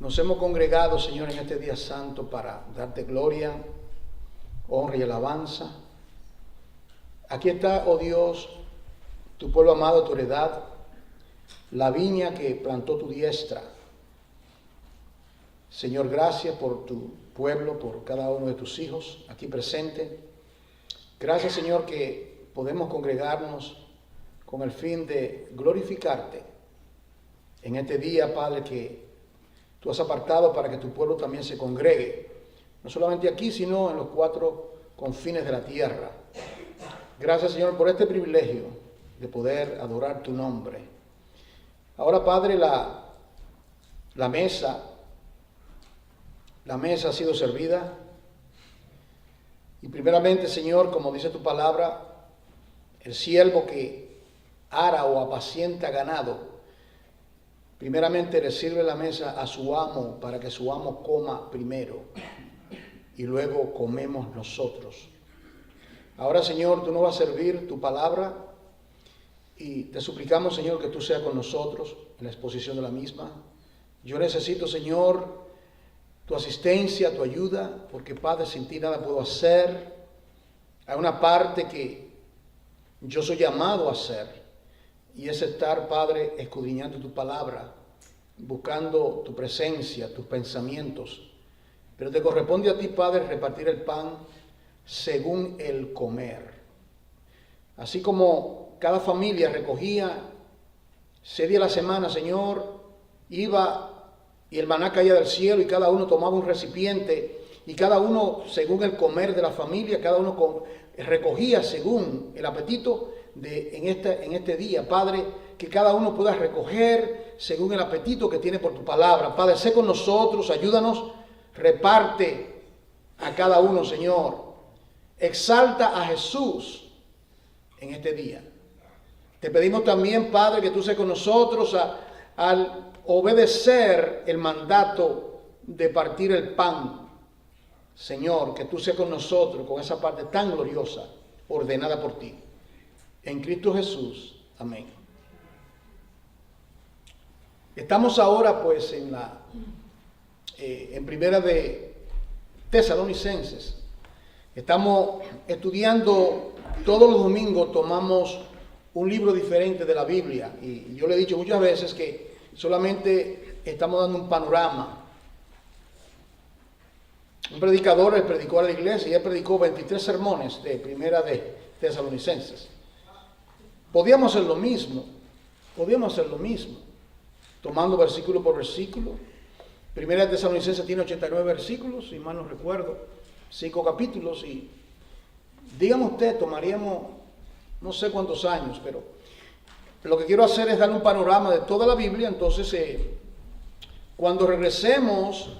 Nos hemos congregado, Señor, en este día santo para darte gloria, honra y alabanza. Aquí está, oh Dios, tu pueblo amado, tu heredad, la viña que plantó tu diestra. Señor, gracias por tu pueblo, por cada uno de tus hijos aquí presentes. Gracias, Señor, que podemos congregarnos con el fin de glorificarte en este día, Padre, que tú has apartado para que tu pueblo también se congregue, no solamente aquí, sino en los cuatro confines de la tierra. Gracias, Señor, por este privilegio de poder adorar tu nombre. Ahora, Padre, la mesa ha sido servida. Y primeramente, Señor, como dice tu palabra, el siervo que ara o apacienta ganado, primeramente le sirve la mesa a su amo para que su amo coma primero y luego comemos nosotros. Ahora, Señor, tú nos vas a servir tu palabra y te suplicamos, Señor, que tú seas con nosotros en la exposición de la misma. Yo necesito, Señor, tu asistencia, tu ayuda, porque, Padre, sin ti nada puedo hacer. Hay una parte que yo soy llamado a hacer, y es estar, Padre, escudriñando tu palabra, buscando tu presencia, tus pensamientos. Pero te corresponde a ti, Padre, repartir el pan según el comer. Así como cada familia recogía 6 días a la semana, Señor, iba y el maná caía del cielo y cada uno tomaba un recipiente y cada uno, según el comer de la familia, cada uno recogía según el apetito en este día. Padre, que cada uno pueda recoger según el apetito que tiene por tu palabra. Padre, sé con nosotros, ayúdanos, reparte a cada uno, Señor. Exalta a Jesús en este día. Te pedimos también, Padre, que tú seas con nosotros al obedecer el mandato de partir el pan. Señor, que tú seas con nosotros con esa parte tan gloriosa ordenada por ti. En Cristo Jesús. Amén. Estamos ahora pues en primera de Tesalonicenses. Estamos estudiando, todos los domingos tomamos un libro diferente de la Biblia. Y yo le he dicho muchas veces que solamente estamos dando un panorama. Un predicador le predicó a la iglesia y él predicó 23 sermones de primera de Tesalonicenses. Podíamos hacer lo mismo, tomando versículo por versículo. Primera de Tesalonicenses tiene 89 versículos, si mal no recuerdo, 5 capítulos, y dígame usted, tomaríamos no sé cuántos años, pero lo que quiero hacer es darle un panorama de toda la Biblia. Entonces, cuando regresemos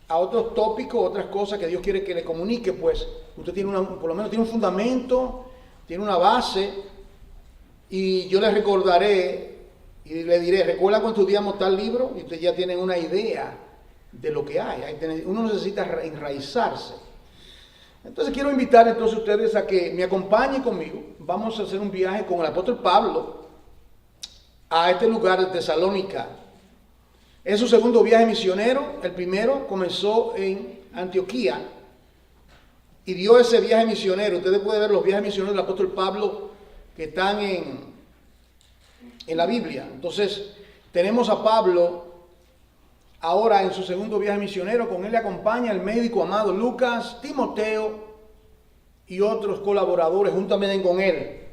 a otros tópicos, otras cosas que Dios quiere que le comunique, pues usted tiene por lo menos tiene un fundamento, tiene una base, y yo le recordaré y le diré, recuerda cuando estudiamos tal libro, y ustedes ya tienen una idea de lo que hay. Uno necesita enraizarse. Entonces quiero invitar entonces a ustedes a que me acompañen conmigo. Vamos a hacer un viaje con el apóstol Pablo a este lugar de Tesalónica. Es su segundo viaje misionero. El primero comenzó en Antioquía y dio ese viaje misionero. Ustedes pueden ver los viajes misioneros del apóstol Pablo que están en la Biblia. Entonces tenemos a Pablo ahora en su segundo viaje misionero. Con él le acompaña el médico amado Lucas, Timoteo y otros colaboradores juntamente con él.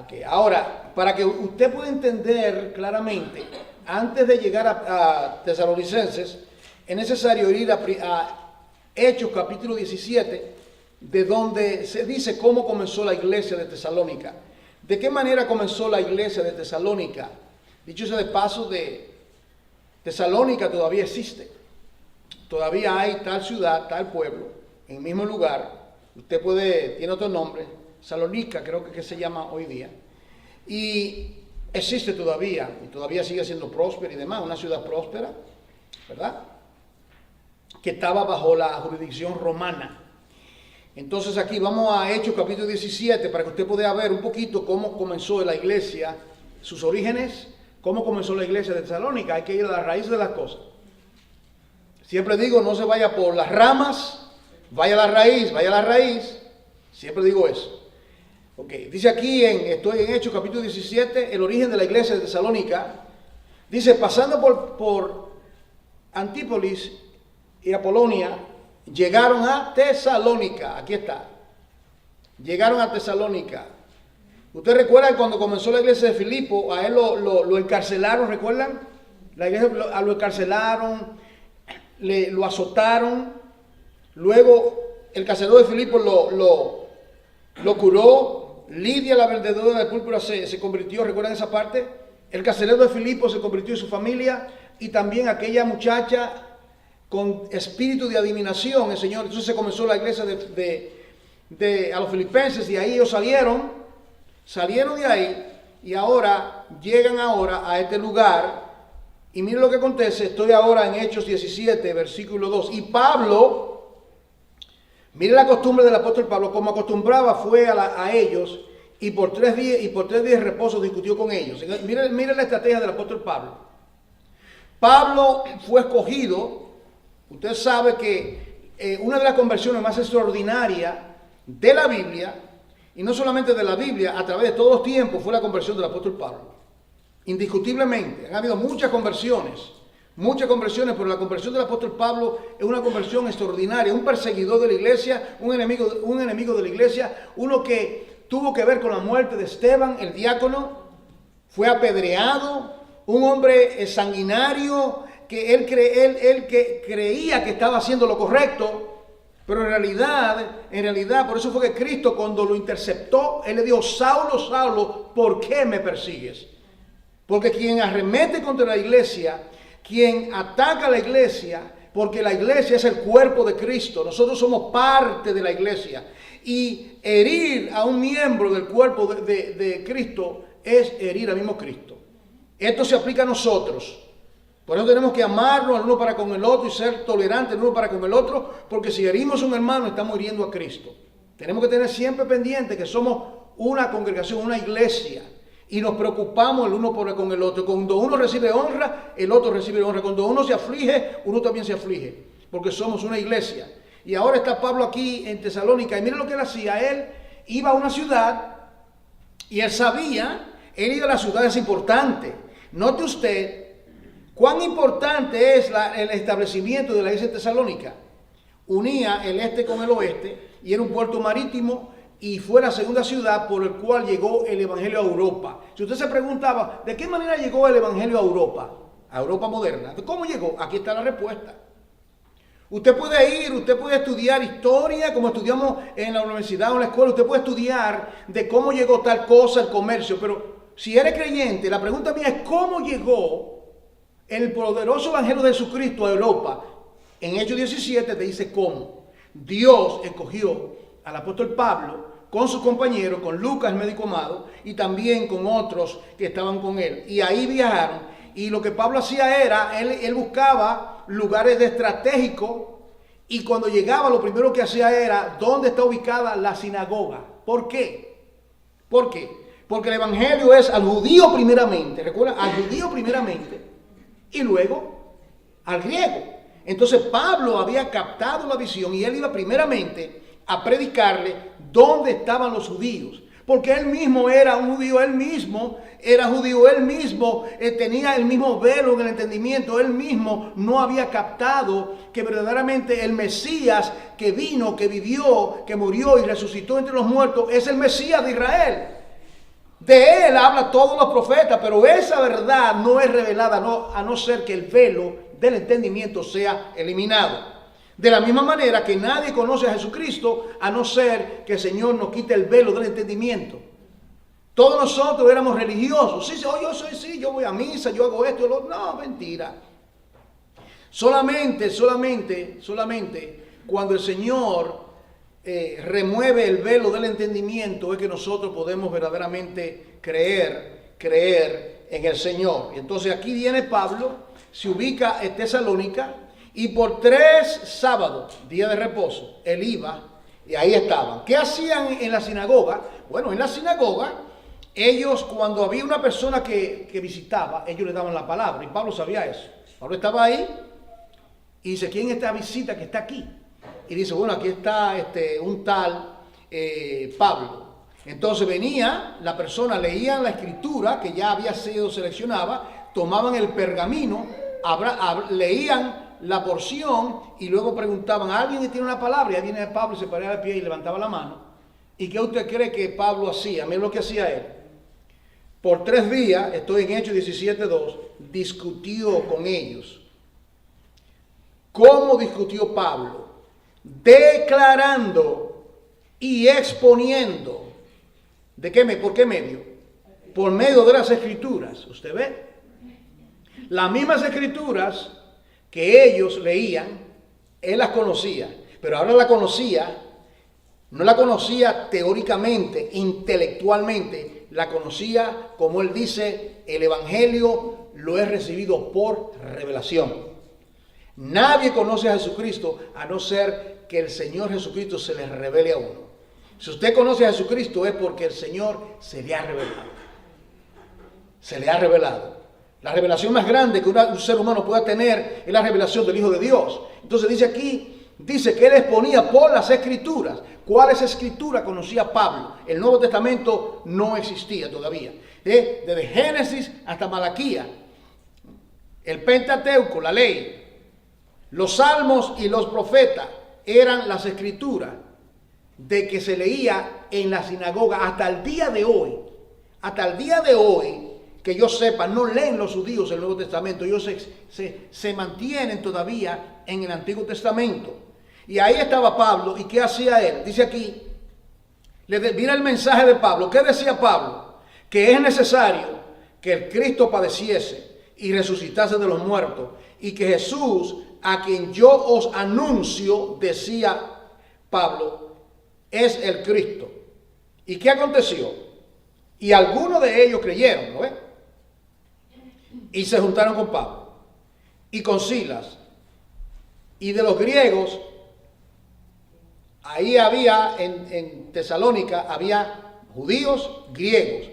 Okay. Ahora, para que usted pueda entender claramente, antes de llegar a Tesalonicenses, es necesario ir a Hechos capítulo 17, de donde se dice cómo comenzó la iglesia de Tesalónica. ¿De qué manera comenzó la iglesia de Tesalónica? Dicho sea de paso, de Tesalónica todavía existe. Todavía hay tal ciudad, tal pueblo, en el mismo lugar. Usted tiene otro nombre, Salónica creo que se llama hoy día. Y existe todavía, y todavía sigue siendo próspera y demás, una ciudad próspera, ¿verdad? Que estaba bajo la jurisdicción romana. Entonces aquí vamos a Hechos capítulo 17 para que usted pueda ver un poquito cómo comenzó la iglesia, sus orígenes, cómo comenzó la iglesia de Tesalónica. Hay que ir a la raíz de las cosas. Siempre digo, no se vaya por las ramas, vaya a la raíz, vaya a la raíz. Siempre digo eso. Okay. Dice aquí, estoy en Hechos capítulo 17, el origen de la iglesia de Tesalónica. Dice, pasando por Antípolis y Apolonia, llegaron a Tesalónica. Aquí está. Llegaron a Tesalónica. ¿Ustedes recuerdan cuando comenzó la iglesia de Filipo? A él lo encarcelaron, ¿recuerdan? La iglesia lo encarcelaron, lo azotaron. Luego el carcelero de Filipo lo curó. Lidia, la vendedora de púrpura, se convirtió, ¿recuerdan esa parte? El carcelero de Filipo se convirtió en su familia, y también aquella muchacha con espíritu de adivinación, el Señor. Entonces se comenzó la iglesia a los filipenses, y ahí ellos salieron de ahí, y ahora llegan a este lugar. Y miren lo que acontece. Estoy ahora en Hechos 17, versículo 2. Y Pablo, mire la costumbre del apóstol Pablo, como acostumbraba, fue a ellos, y por 3 días de reposo discutió con ellos. Mire la estrategia del apóstol Pablo. Pablo fue escogido. Usted sabe que una de las conversiones más extraordinarias de la Biblia, y no solamente de la Biblia, a través de todos los tiempos, fue la conversión del apóstol Pablo. Indiscutiblemente, han habido muchas conversiones, pero la conversión del apóstol Pablo es una conversión extraordinaria. Un perseguidor de la iglesia, un enemigo de la iglesia, uno que tuvo que ver con la muerte de Esteban, el diácono, fue apedreado, un hombre sanguinario, que él creía que estaba haciendo lo correcto, pero en realidad, por eso fue que Cristo, cuando lo interceptó, él le dijo: Saulo, Saulo, ¿por qué me persigues? Porque quien arremete contra la iglesia, quien ataca a la iglesia, porque la iglesia es el cuerpo de Cristo, nosotros somos parte de la iglesia, y herir a un miembro del cuerpo de Cristo es herir al mismo Cristo. Esto se aplica a nosotros. Por eso tenemos que amarnos el uno para con el otro y ser tolerantes el uno para con el otro, porque si herimos a un hermano estamos hiriendo a Cristo. Tenemos que tener siempre pendiente que somos una congregación, una iglesia, y nos preocupamos el uno para con el otro. Cuando uno recibe honra, el otro recibe honra. Cuando uno se aflige, uno también se aflige, porque somos una iglesia. Y ahora está Pablo aquí en Tesalónica, y miren lo que él hacía. Él iba a una ciudad, y él iba a las ciudades importantes. Note usted cuán importante es el establecimiento de la iglesia de Tesalónica. Unía el este con el oeste, y era un puerto marítimo, y fue la segunda ciudad por el cual llegó el evangelio a Europa. Si usted se preguntaba, ¿de qué manera llegó el evangelio a Europa? A Europa moderna. ¿Cómo llegó? Aquí está la respuesta. Usted puede estudiar historia, como estudiamos en la universidad o en la escuela. Usted puede estudiar de cómo llegó tal cosa, el comercio. Pero si eres creyente, la pregunta mía es: ¿cómo llegó el poderoso evangelio de Jesucristo a Europa? En Hechos 17 te dice cómo. Dios escogió al apóstol Pablo con sus compañeros, con Lucas, el médico amado, y también con otros que estaban con él. Y ahí viajaron. Y lo que Pablo hacía era, él buscaba lugares estratégicos, y cuando llegaba lo primero que hacía era, ¿dónde está ubicada la sinagoga? ¿Por qué? ¿Por qué? Porque el evangelio es al judío primeramente, recuerda, al judío primeramente, y luego al griego. Entonces Pablo había captado la visión, y él iba primeramente a predicarle dónde estaban los judíos. Porque él mismo era un judío, él mismo era judío, él mismo tenía el mismo velo en el entendimiento, él mismo no había captado que verdaderamente el Mesías que vino, que vivió, que murió y resucitó entre los muertos es el Mesías de Israel. De él habla todos los profetas, pero esa verdad no es revelada a no ser que el velo del entendimiento sea eliminado. De la misma manera que nadie conoce a Jesucristo a no ser que el Señor nos quite el velo del entendimiento. Todos nosotros éramos religiosos. Yo voy a misa, yo hago esto, lo otro. No, mentira. Solamente cuando el Señor remueve el velo del entendimiento es que nosotros podemos verdaderamente creer en el Señor. Y entonces aquí viene Pablo, se ubica en Tesalónica, y por 3 sábados, día de reposo, él iba y ahí estaban. ¿Qué hacían en la sinagoga? Bueno, en la sinagoga, ellos, cuando había una persona que visitaba, ellos le daban la palabra, y Pablo sabía eso. Pablo estaba ahí, Y dice, ¿quién es esta visita que está aquí? Y dice, bueno, aquí está un tal Pablo. Entonces venía la persona, leían la escritura que ya había sido seleccionada, tomaban el pergamino, leían la porción y luego preguntaban, ¿alguien que tiene una palabra? Y ahí viene Pablo y se paraba de pie y levantaba la mano. ¿Y qué usted cree que Pablo hacía? Miren lo que hacía él. Por 3 días, estoy en Hechos 17:2, discutió con ellos. ¿Cómo discutió Pablo? Declarando y exponiendo. ¿Por qué medio? Por medio de las escrituras. ¿Usted ve? Las mismas escrituras que ellos leían, él las conocía. Pero ahora la conocía, no la conocía teóricamente, intelectualmente. La conocía, como él dice, el evangelio lo he recibido por revelación. Nadie conoce a Jesucristo a no ser que el Señor Jesucristo se le revele a uno. Si usted conoce a Jesucristo es porque el Señor se le ha revelado. Se le ha revelado. La revelación más grande que un ser humano pueda tener es la revelación del Hijo de Dios. Entonces dice aquí, dice que él exponía por las escrituras. ¿Cuáles escrituras conocía Pablo? El Nuevo Testamento no existía todavía. Desde Génesis hasta Malaquía. El Pentateuco, la ley. Los salmos y los profetas eran las escrituras de que se leía en la sinagoga hasta el día de hoy. Hasta el día de hoy, que yo sepa, no leen los judíos el Nuevo Testamento. Ellos se mantienen todavía en el Antiguo Testamento. Y ahí estaba Pablo. ¿Y qué hacía él? Dice aquí, mira el mensaje de Pablo. ¿Qué decía Pablo? Que es necesario que el Cristo padeciese y resucitase de los muertos. Y que Jesús, a quien yo os anuncio, decía Pablo, es el Cristo. ¿Y qué aconteció? Y algunos de ellos creyeron, ¿no ves? Y se juntaron con Pablo y con Silas. Y de los griegos, ahí había, en Tesalónica, había judíos griegos.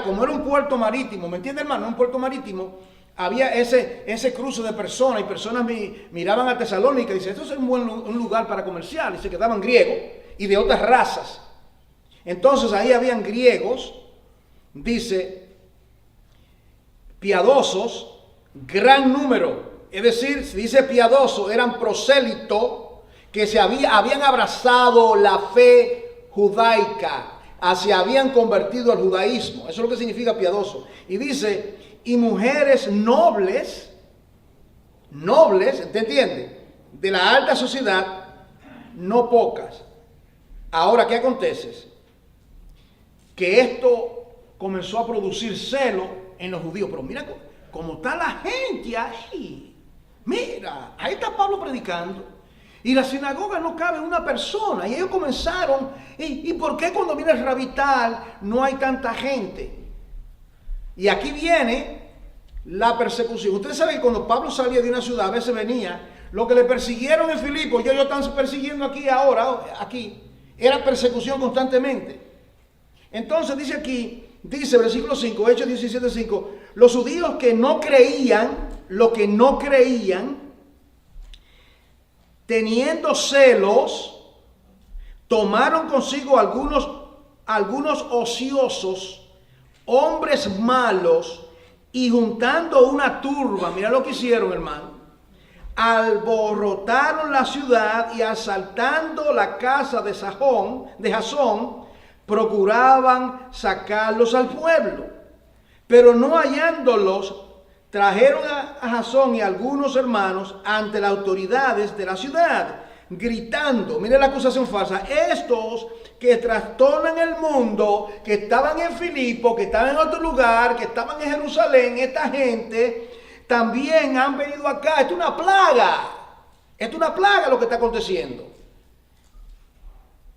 Como era un puerto marítimo, ¿me entiende, hermano? Un puerto marítimo. Había ese cruce de personas y personas miraban a Tesalónica y dicen, esto es un lugar para comerciar, y se quedaban griegos y de otras razas. Entonces ahí habían griegos, dice, piadosos, gran número. Es decir, si dice piadoso, eran prosélitos que habían abrazado la fe judaica, se habían convertido al judaísmo. Eso es lo que significa piadoso. Y dice, y mujeres nobles, ¿te entiende? De la alta sociedad, no pocas. Ahora, ¿qué acontece? Que esto comenzó a producir celo en los judíos. Pero mira cómo está la gente ahí. Mira, ahí está Pablo predicando. Y la sinagoga no cabe una persona. Y ellos comenzaron. ¿Y por qué cuando viene el rabí tal no hay tanta gente? Y aquí viene la persecución. Ustedes saben que cuando Pablo salía de una ciudad, a veces venía, lo que le persiguieron en Filipo, ellos están persiguiendo aquí, era persecución constantemente. Entonces dice aquí, dice versículo 5, Hechos 17:5, los judíos que no creían, teniendo celos, tomaron consigo algunos ociosos, hombres malos, y juntando una turba, mira lo que hicieron, hermano, alborotaron la ciudad y asaltando la casa de Jasón, procuraban sacarlos al pueblo. Pero no hallándolos, trajeron a Jasón y a algunos hermanos ante las autoridades de la ciudad, gritando, mire la acusación falsa, estos que trastornan el mundo, que estaban en Filipo, que estaban en otro lugar, que estaban en Jerusalén, esta gente también han venido acá. Esto es una plaga lo que está aconteciendo.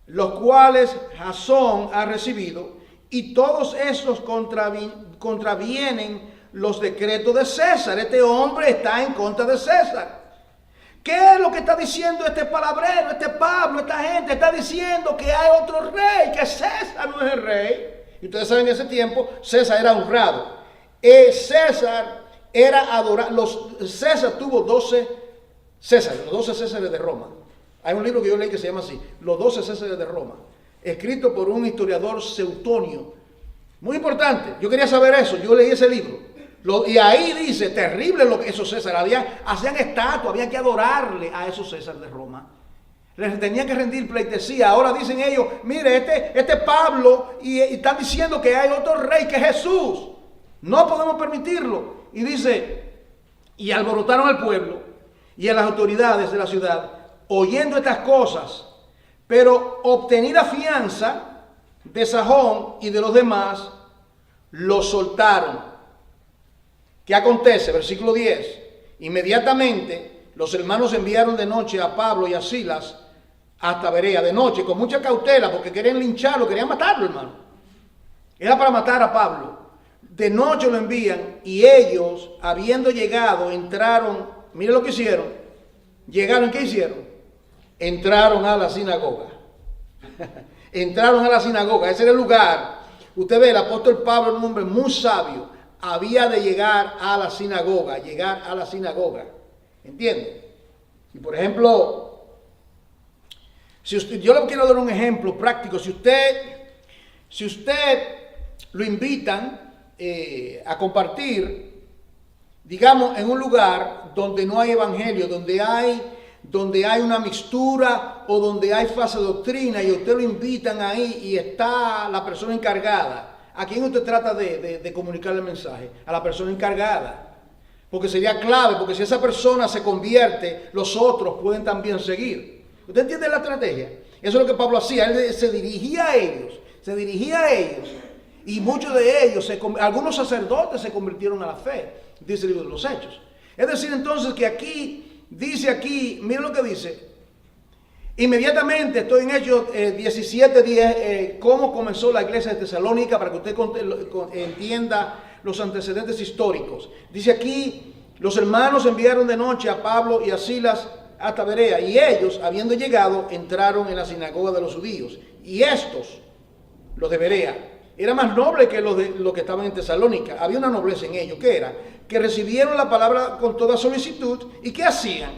Los cuales Jasón ha recibido, y todos estos contravienen los decretos de César. Este hombre está en contra de César. ¿Qué es lo que está diciendo este palabrero, este Pablo, esta gente? Está diciendo que hay otro rey, que César no es el rey. Y ustedes saben, en ese tiempo César era honrado. César era adorado. César tuvo 12 César, los 12 Césares de Roma. Hay un libro que yo leí que se llama así, Los 12 Césares de Roma, escrito por un historiador Suetonio. Muy importante, yo quería saber eso, yo leí ese libro. Y ahí dice, terrible lo que esos Césares, hacían estatuas, había que adorarle a esos Césares de Roma. Les tenían que rendir pleitesía. Ahora dicen ellos, mire, este Pablo, y están diciendo que hay otro rey que es Jesús. No podemos permitirlo. Y dice, y alborotaron al pueblo y a las autoridades de la ciudad, oyendo estas cosas, pero obtenida fianza de Sajón y de los demás, los soltaron. ¿Qué acontece? Versículo 10. Inmediatamente los hermanos enviaron de noche a Pablo y a Silas hasta Berea, de noche, con mucha cautela, porque querían lincharlo, querían matarlo, hermano. Era para matar a Pablo. De noche lo envían y ellos, habiendo llegado, entraron, miren lo que hicieron. Llegaron, ¿qué hicieron? Entraron a la sinagoga. Entraron a la sinagoga, ese era el lugar. Usted ve, el apóstol Pablo, un hombre muy sabio, había de llegar a la sinagoga, ¿entiende? Y por ejemplo, si usted, yo le quiero dar un ejemplo práctico. Si usted lo invitan a compartir, digamos, en un lugar donde no hay evangelio, donde hay una mixtura o donde hay falsa doctrina, y usted lo invitan ahí y está la persona encargada, ¿a quién usted trata de comunicar el mensaje? A la persona encargada. Porque sería clave, porque si esa persona se convierte, los otros pueden también seguir. ¿Usted entiende la estrategia? Eso es lo que Pablo hacía. Él se dirigía a ellos. Y muchos de ellos, algunos sacerdotes se convirtieron a la fe, dice el libro de los Hechos. Es decir, entonces, que aquí, dice aquí, miren lo que dice. Inmediatamente, estoy en Hechos 17:10, cómo comenzó la iglesia de Tesalónica, para que usted entienda los antecedentes históricos. Dice aquí, los hermanos enviaron de noche a Pablo y a Silas hasta Berea, y ellos, habiendo llegado, entraron en la sinagoga de los judíos. Y estos, los de Berea, era más noble que los que estaban en Tesalónica. Había una nobleza en ellos. ¿Qué era? Que recibieron la palabra con toda solicitud. ¿Y qué hacían?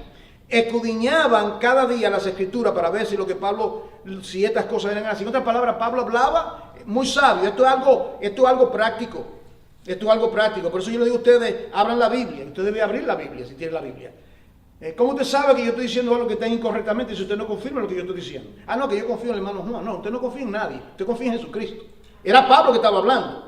Escudriñaban cada día las escrituras para ver si lo que Pablo, si estas cosas eran así. En otras palabras, Pablo hablaba muy sabio. Esto es algo práctico. Esto es algo práctico. Por eso yo le digo a ustedes, abran la Biblia. Usted debe abrir la Biblia si tiene la Biblia. ¿Cómo usted sabe que yo estoy diciendo algo que está incorrectamente si usted no confirma lo que yo estoy diciendo? Ah, no, que yo confío en el hermano Juan. No, usted no confía en nadie. Usted confía en Jesucristo. Era Pablo que estaba hablando.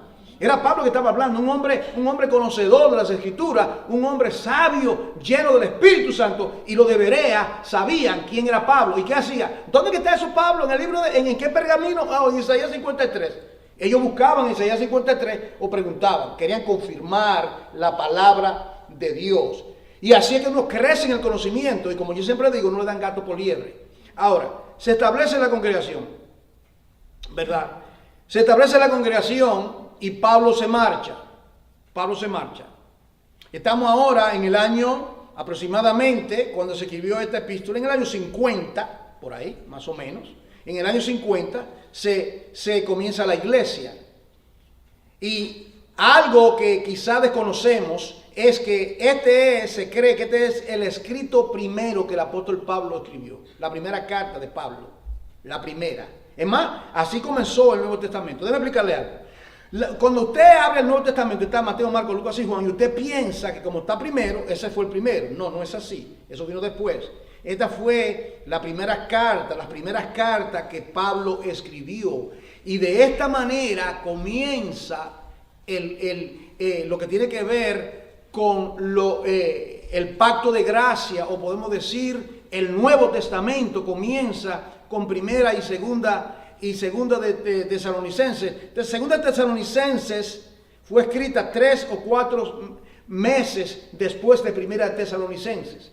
Un hombre conocedor de las Escrituras, un hombre sabio, lleno del Espíritu Santo. Y los de Berea sabían quién era Pablo. ¿Y qué hacía? ¿Dónde está eso, Pablo? ¿En el libro en qué pergamino? Ah, en Isaías 53. Ellos buscaban Isaías 53 o preguntaban. Querían confirmar la palabra de Dios. Y así es que uno crece en el conocimiento. Y como yo siempre digo, no le dan gato por liebre. Ahora, se establece la congregación, ¿verdad? Se establece la congregación y Pablo se marcha. Estamos ahora en el año, aproximadamente, cuando se escribió esta epístola, en el año 50, por ahí, más o menos. En el año 50 se comienza la iglesia. Y algo que quizá desconocemos es que se cree que este es el escrito primero que el apóstol Pablo escribió. La primera carta de Pablo. La primera. Es más, así comenzó el Nuevo Testamento. Déjame explicarle algo. Cuando usted abre el Nuevo Testamento, está Mateo, Marcos, Lucas y Juan, y usted piensa que como está primero, ese fue el primero. No, no es así. Eso vino después. Esta fue las primeras cartas que Pablo escribió. Y de esta manera comienza lo que tiene que ver con el pacto de gracia, o podemos decir el Nuevo Testamento comienza con primera y segunda de Tesalonicenses. De segunda de Tesalonicenses fue escrita 3 o 4 meses después de primera de Tesalonicenses.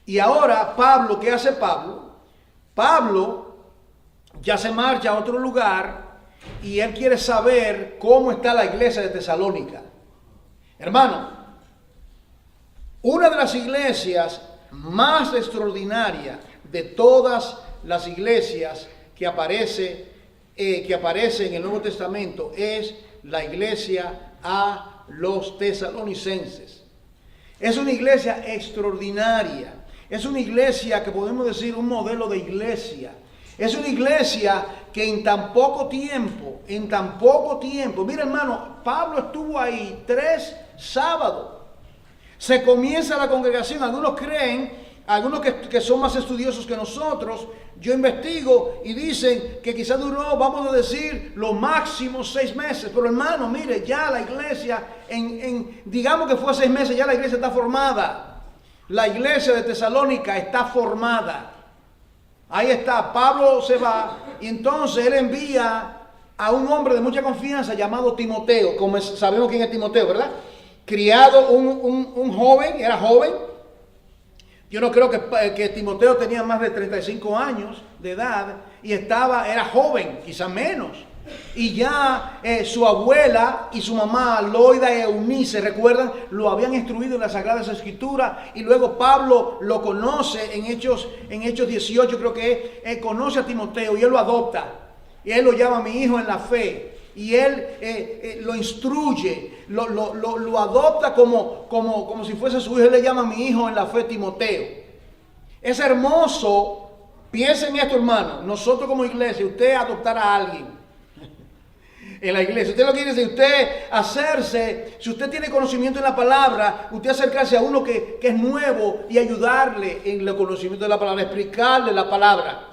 Y ahora Pablo, ¿qué hace Pablo? Pablo ya se marcha a otro lugar y él quiere saber cómo está la iglesia de Tesalónica. Hermano, una de las iglesias más extraordinarias de todas las iglesias que aparece en el Nuevo Testamento es la iglesia a los tesalonicenses. Es una iglesia extraordinaria. Es una iglesia que podemos decir un modelo de iglesia. Es una iglesia que en tan poco tiempo, mira hermano, Pablo estuvo ahí 3 sábados. Se comienza la congregación, algunos creen, algunos que son más estudiosos que nosotros, yo investigo y dicen que quizás duró, vamos a decir, lo máximo 6 meses. Pero hermano, mire, ya la iglesia, digamos que fue 6 meses, ya la iglesia está formada. La iglesia de Tesalónica está formada. Ahí está, Pablo se va y entonces él envía a un hombre de mucha confianza llamado Timoteo. Como sabemos quién es Timoteo, ¿verdad? Criado, un joven, era joven. Yo no creo que Timoteo tenía más de 35 años de edad y era joven, quizá menos. Y ya su abuela y su mamá, Loida y Eunice, recuerdan, lo habían instruido en las Sagradas Escrituras. Y luego Pablo lo conoce en Hechos 18, creo que conoce a Timoteo y él lo adopta. Y él lo llama mi hijo en la fe. Y él lo instruye, lo adopta como si fuese su hijo. Él le llama mi hijo en la fe Timoteo. Es hermoso, piensen en esto hermano, nosotros como iglesia, usted adoptar a alguien en la iglesia. Usted lo quiere decir, si usted tiene conocimiento en la palabra, usted acercarse a uno que es nuevo y ayudarle en el conocimiento de la palabra, explicarle la palabra,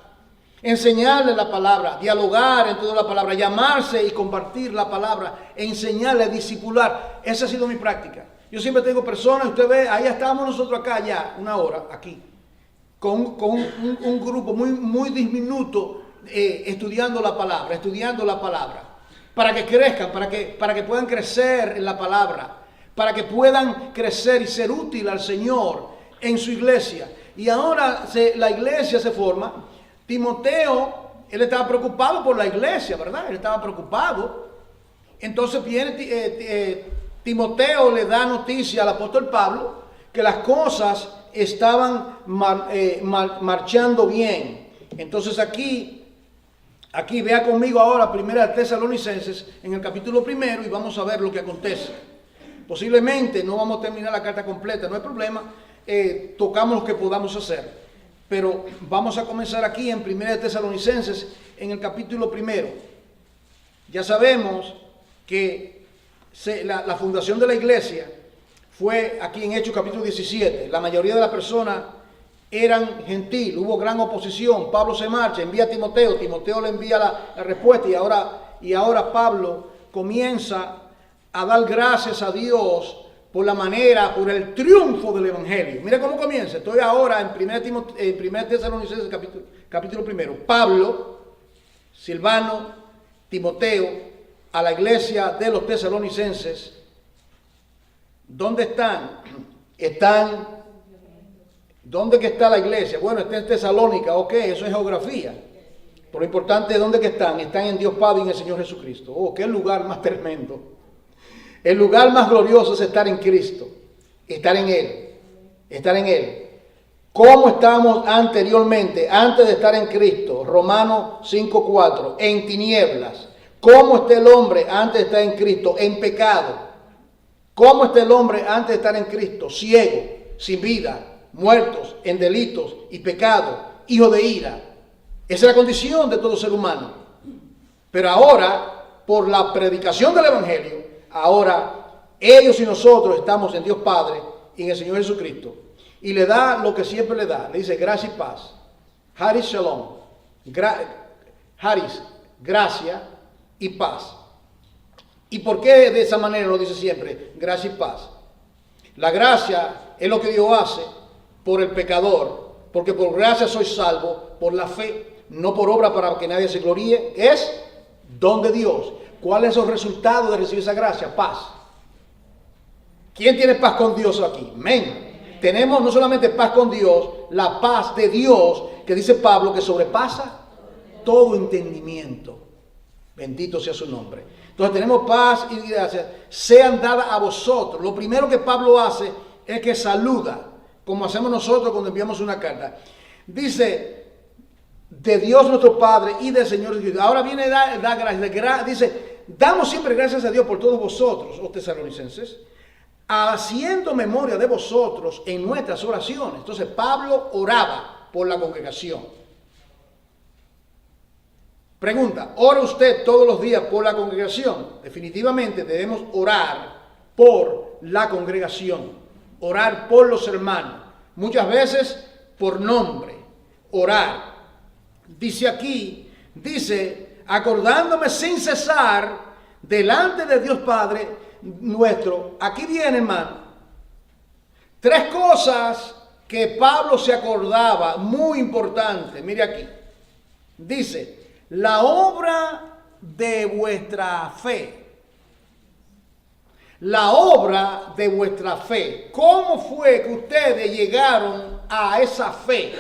enseñarle la palabra, dialogar en toda la palabra, llamarse y compartir la palabra, enseñarle, discipular. Esa ha sido mi práctica. Yo siempre tengo personas, usted ve, ahí estábamos nosotros acá ya, una hora, aquí, con un grupo muy diminuto estudiando la palabra. Para que crezcan, para que puedan crecer en la palabra, para que puedan crecer y ser útil al Señor en su iglesia. Y ahora la iglesia se forma. Timoteo, él estaba preocupado por la iglesia, ¿verdad? Él estaba preocupado. Entonces viene Timoteo, le da noticia al apóstol Pablo que las cosas estaban marchando bien. Entonces aquí vea conmigo ahora 1 Tesalonicenses en el capítulo 1 y vamos a ver lo que acontece. Posiblemente no vamos a terminar la carta completa, no hay problema, tocamos lo que podamos hacer. Pero vamos a comenzar aquí en 1 Tesalonicenses en el capítulo 1. Ya sabemos que la fundación de la iglesia fue aquí en Hechos capítulo 17. La mayoría de las personas eran gentil, hubo gran oposición. Pablo se marcha, envía a Timoteo, Timoteo le envía la respuesta y ahora Pablo comienza a dar gracias a Dios por el triunfo del evangelio. Mira cómo comienza. Estoy ahora en 1 Tesalonicenses capítulo 1. Pablo, Silvano, Timoteo, a la iglesia de los tesalonicenses. ¿Dónde están? ¿Dónde que está la iglesia? Bueno, está en Tesalónica, ok, eso es geografía. Pero lo importante es dónde que están. Están en Dios Padre y en el Señor Jesucristo. Oh, qué lugar más tremendo. El lugar más glorioso es estar en Cristo, estar en Él. ¿Cómo estábamos anteriormente, antes de estar en Cristo? Romanos 5:4, en tinieblas. ¿Cómo está el hombre antes de estar en Cristo? En pecado. ¿Cómo está el hombre antes de estar en Cristo? Ciego, sin vida, muertos en delitos y pecado, hijo de ira. Esa es la condición de todo ser humano. Pero ahora, por la predicación del evangelio, ahora ellos y nosotros estamos en Dios Padre y en el Señor Jesucristo. Y le da lo que siempre le da. Le dice gracia y paz. Haris Shalom. Haris, gracia y paz. ¿Y por qué de esa manera lo dice siempre? Gracia y paz. La gracia es lo que Dios hace por el pecador. Porque por gracia soy salvo, por la fe, no por obra para que nadie se gloríe. Es don de Dios. ¿Cuál es el resultado de recibir esa gracia? Paz. ¿Quién tiene paz con Dios aquí? Amén. Tenemos no solamente paz con Dios, la paz de Dios, que dice Pablo, que sobrepasa todo entendimiento. Bendito sea su nombre. Entonces tenemos paz y gracia, sean dadas a vosotros. Lo primero que Pablo hace es que saluda, como hacemos nosotros cuando enviamos una carta. Dice, de Dios nuestro Padre y del Señor Jesucristo. Ahora viene da gracias. Dice, damos siempre gracias a Dios por todos vosotros, oh tesalonicenses, haciendo memoria de vosotros en nuestras oraciones. Entonces Pablo oraba por la congregación. Pregunta, ¿ora usted todos los días por la congregación? Definitivamente debemos orar por la congregación, orar por los hermanos, muchas veces por nombre, orar. Dice aquí, acordándome sin cesar delante de Dios Padre nuestro. Aquí viene, hermano, tres cosas que Pablo se acordaba, muy importante. Mire aquí, dice, la obra de vuestra fe. La obra de vuestra fe. ¿Cómo fue que ustedes llegaron a esa fe?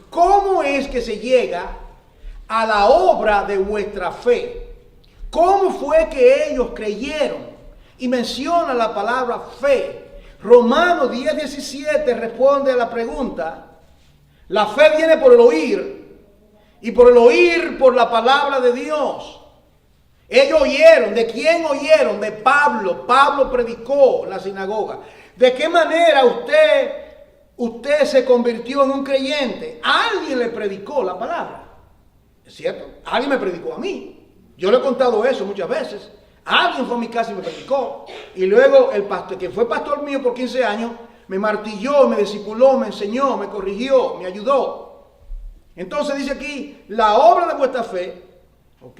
¿Cómo es que se llega a la obra de vuestra fe? ¿Cómo fue que ellos creyeron? Y menciona la palabra fe. Romanos 10:17 responde a la pregunta. La fe viene por el oír, y por el oír por la palabra de Dios. Ellos oyeron. ¿De quién oyeron? De Pablo. Pablo predicó en la sinagoga. ¿De qué manera usted se convirtió en un creyente? Alguien le predicó la palabra. ¿Es cierto? Alguien me predicó a mí. Yo le he contado eso muchas veces. Alguien fue a mi casa y me predicó. Y luego el pastor, que fue pastor mío por 15 años, me martilló, me discipuló, me enseñó, me corrigió, me ayudó. Entonces dice aquí, la obra de vuestra fe, ¿ok?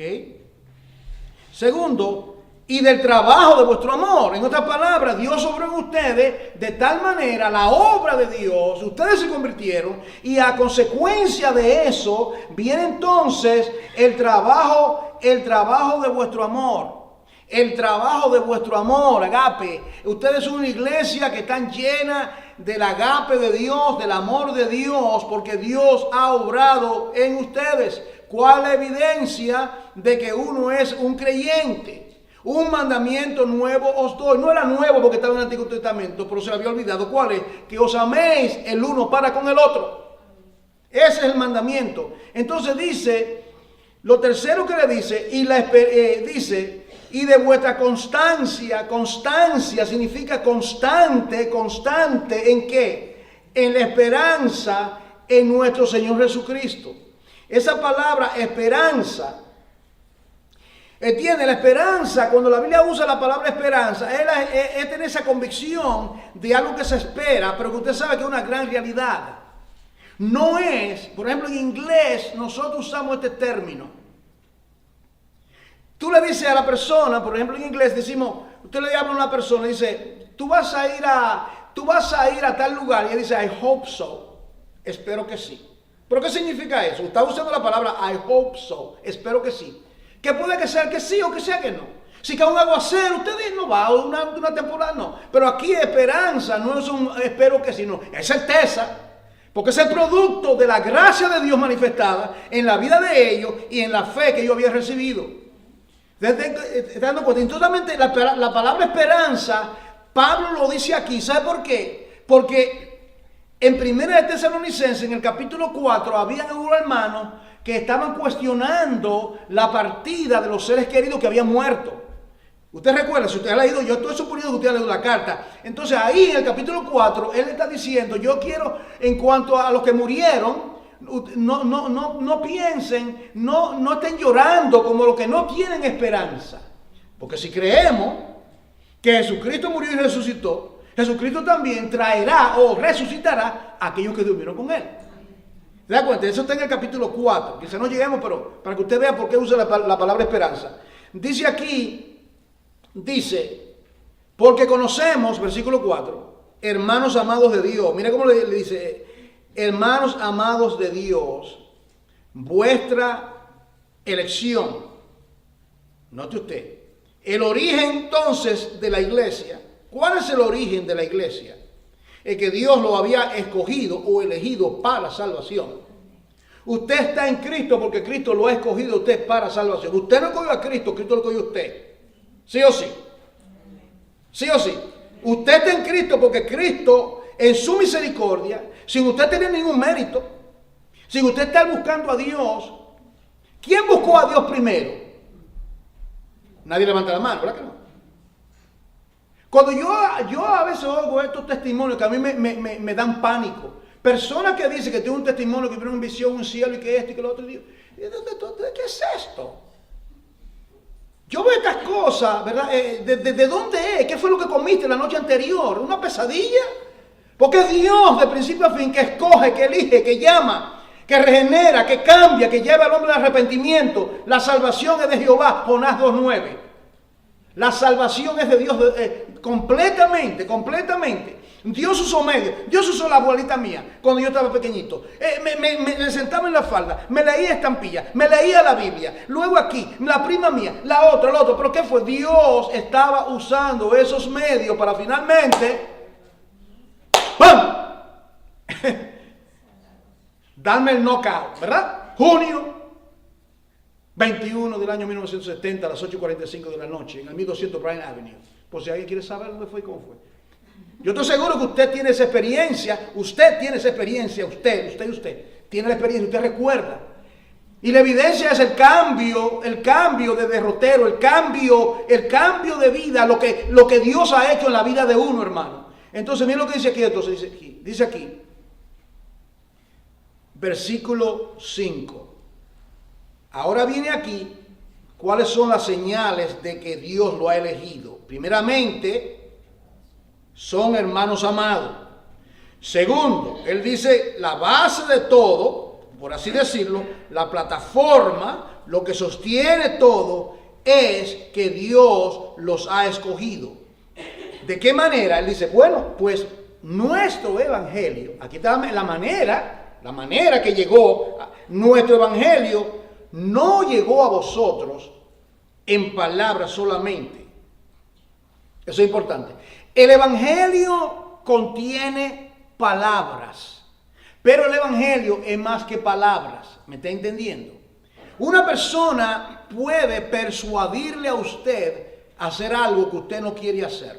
Segundo, y del trabajo de vuestro amor. En otras palabras, Dios obró en ustedes de tal manera, la obra de Dios, ustedes se convirtieron, y a consecuencia de eso viene entonces el trabajo de vuestro amor. El trabajo de vuestro amor, agape. Ustedes son una iglesia que están llena del agape de Dios, del amor de Dios, porque Dios ha obrado en ustedes. ¿Cuál es la evidencia de que uno es un creyente? Un mandamiento nuevo os doy. No era nuevo porque estaba en el Antiguo Testamento, pero se le había olvidado. ¿Cuál es? Que os améis el uno para con el otro. Ese es el mandamiento. Entonces dice, lo tercero que le dice, y de vuestra constancia. Constancia significa constante. ¿Constante en qué? En la esperanza en nuestro Señor Jesucristo. Esa palabra esperanza, tiene la esperanza, cuando la Biblia usa la palabra esperanza, es tener esa convicción de algo que se espera, pero que usted sabe que es una gran realidad. No es, por ejemplo, en inglés nosotros usamos este término. Tú le dices a la persona, por ejemplo en inglés decimos, usted le habla a una persona y dice, tú vas a ir a tal lugar, y él dice, I hope so, espero que sí. ¿Pero qué significa eso? Está usando la palabra I hope so, espero que sí. Que puede que sea que sí o que sea que no. Si cae un aguacero, usted no va, una temporada no. Pero aquí esperanza no es un espero que sí, no, es certeza. Porque es el producto de la gracia de Dios manifestada en la vida de ellos y en la fe que yo había recibido. Dando cuenta, entonces la palabra esperanza, Pablo lo dice aquí. ¿Sabe por qué? Porque en 1 de Tesalonicenses, en el capítulo 4, había algunos hermanos que estaban cuestionando la partida de los seres queridos que habían muerto. Usted recuerda, si usted ha leído, yo estoy suponiendo que usted ha leído la carta. Entonces ahí en el capítulo 4, él está diciendo, yo quiero, en cuanto a los que murieron, no piensen, no estén llorando como los que no tienen esperanza. Porque si creemos que Jesucristo murió y resucitó, Jesucristo también traerá o resucitará a aquellos que durmieron con él. ¿Se da cuenta? Eso está en el capítulo 4. Quizá no lleguemos, pero para que usted vea por qué usa la palabra esperanza. Dice aquí, porque conocemos, versículo 4, hermanos amados de Dios. Mira cómo le dice, hermanos amados de Dios, vuestra elección. Note usted, el origen entonces de la iglesia. ¿Cuál es el origen de la iglesia? Es que Dios lo había escogido o elegido para salvación. Usted está en Cristo porque Cristo lo ha escogido a usted para salvación. Usted no escogió a Cristo, Cristo lo escogió a usted. ¿Sí o sí? ¿Sí o sí? Usted está en Cristo porque Cristo, en su misericordia, sin usted tener ningún mérito, sin usted estar buscando a Dios. ¿Quién buscó a Dios primero? Nadie levanta la mano, ¿verdad que no? Cuando yo a veces oigo estos testimonios que a mí me dan pánico. Personas que dicen que tienen un testimonio, que vieron en visión un cielo y que esto y que lo otro. Y digo, ¿qué es esto? Yo veo estas cosas, ¿verdad? ¿De dónde es? ¿Qué fue lo que comiste la noche anterior? ¿Una pesadilla? Porque es Dios de principio a fin que escoge, que elige, que llama, que regenera, que cambia, que lleva al hombre al arrepentimiento. La salvación es de Jehová, Jonás 2:9. La salvación es de Dios completamente. Dios usó medios. Dios usó la abuelita mía cuando yo estaba pequeñito. Me sentaba en la falda, me leía estampillas, me leía la Biblia. Luego aquí, la prima mía, la otra. ¿Pero qué fue? Dios estaba usando esos medios para finalmente ¡pam! Darme el knockout, ¿verdad? Junio 21 del año 1970 a las 8:45 de la noche en el 1200 Bryant Avenue. Por si alguien quiere saber dónde fue y cómo fue. Yo estoy seguro que usted tiene esa experiencia. Usted tiene esa experiencia. Usted tiene la experiencia. Usted recuerda. Y la evidencia es el cambio de derrotero, el cambio de vida, lo que Dios ha hecho en la vida de uno, hermano. Entonces, miren lo que dice aquí. Entonces, dice aquí, versículo 5. Ahora viene aquí, ¿cuáles son las señales de que Dios lo ha elegido? Primeramente, son hermanos amados. Segundo, él dice, la base de todo, por así decirlo, la plataforma, lo que sostiene todo, es que Dios los ha escogido. ¿De qué manera? Él dice, bueno, pues nuestro evangelio, aquí está la manera que llegó, nuestro evangelio no llegó a vosotros en palabras solamente. Eso es importante. El evangelio contiene palabras, pero el evangelio es más que palabras. ¿Me está entendiendo? Una persona puede persuadirle a usted a hacer algo que usted no quiere hacer.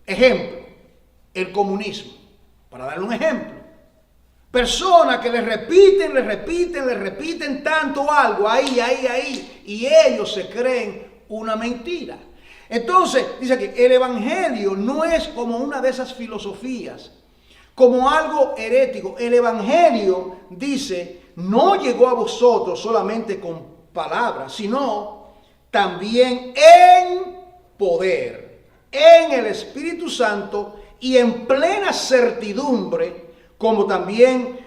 Ejemplo, el comunismo. Para darle un ejemplo. Personas que le repiten tanto algo, ahí, y ellos se creen una mentira. Entonces, dice aquí, el evangelio no es como una de esas filosofías, como algo herético. El evangelio, dice, no llegó a vosotros solamente con palabras, sino también en poder, en el Espíritu Santo y en plena certidumbre, como también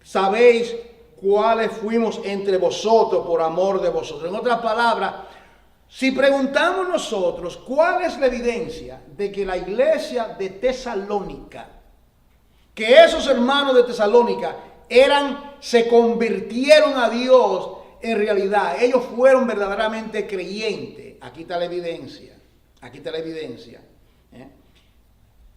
sabéis cuáles fuimos entre vosotros por amor de vosotros. En otras palabras, si preguntamos nosotros cuál es la evidencia de que la iglesia de Tesalónica, que esos hermanos de Tesalónica se convirtieron a Dios en realidad, ellos fueron verdaderamente creyentes, aquí está la evidencia,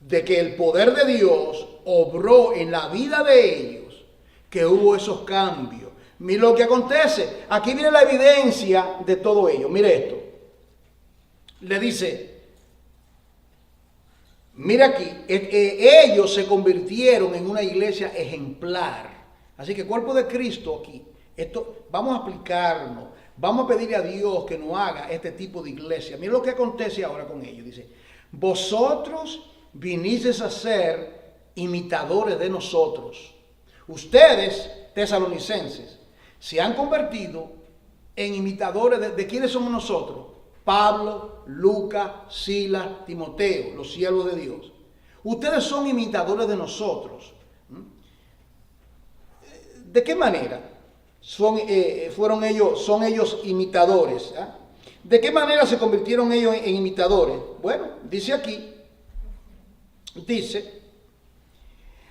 de que el poder de Dios obró en la vida de ellos, que hubo esos cambios. Mire lo que acontece. Aquí viene la evidencia de todo ello. Mire esto. Le dice, mira aquí, ellos se convirtieron en una iglesia ejemplar. Así que cuerpo de Cristo aquí, esto vamos a aplicarnos, vamos a pedirle a Dios que nos haga este tipo de iglesia. Mira lo que acontece ahora con ellos. Dice, vosotros vinisteis a ser imitadores de nosotros. Ustedes, tesalonicenses, se han convertido en imitadores de ¿quiénes somos nosotros? Pablo, Lucas, Silas, Timoteo, los siervos de Dios. Ustedes son imitadores de nosotros. ¿De qué manera son ellos imitadores? ¿De qué manera se convirtieron ellos en imitadores? Bueno, dice aquí,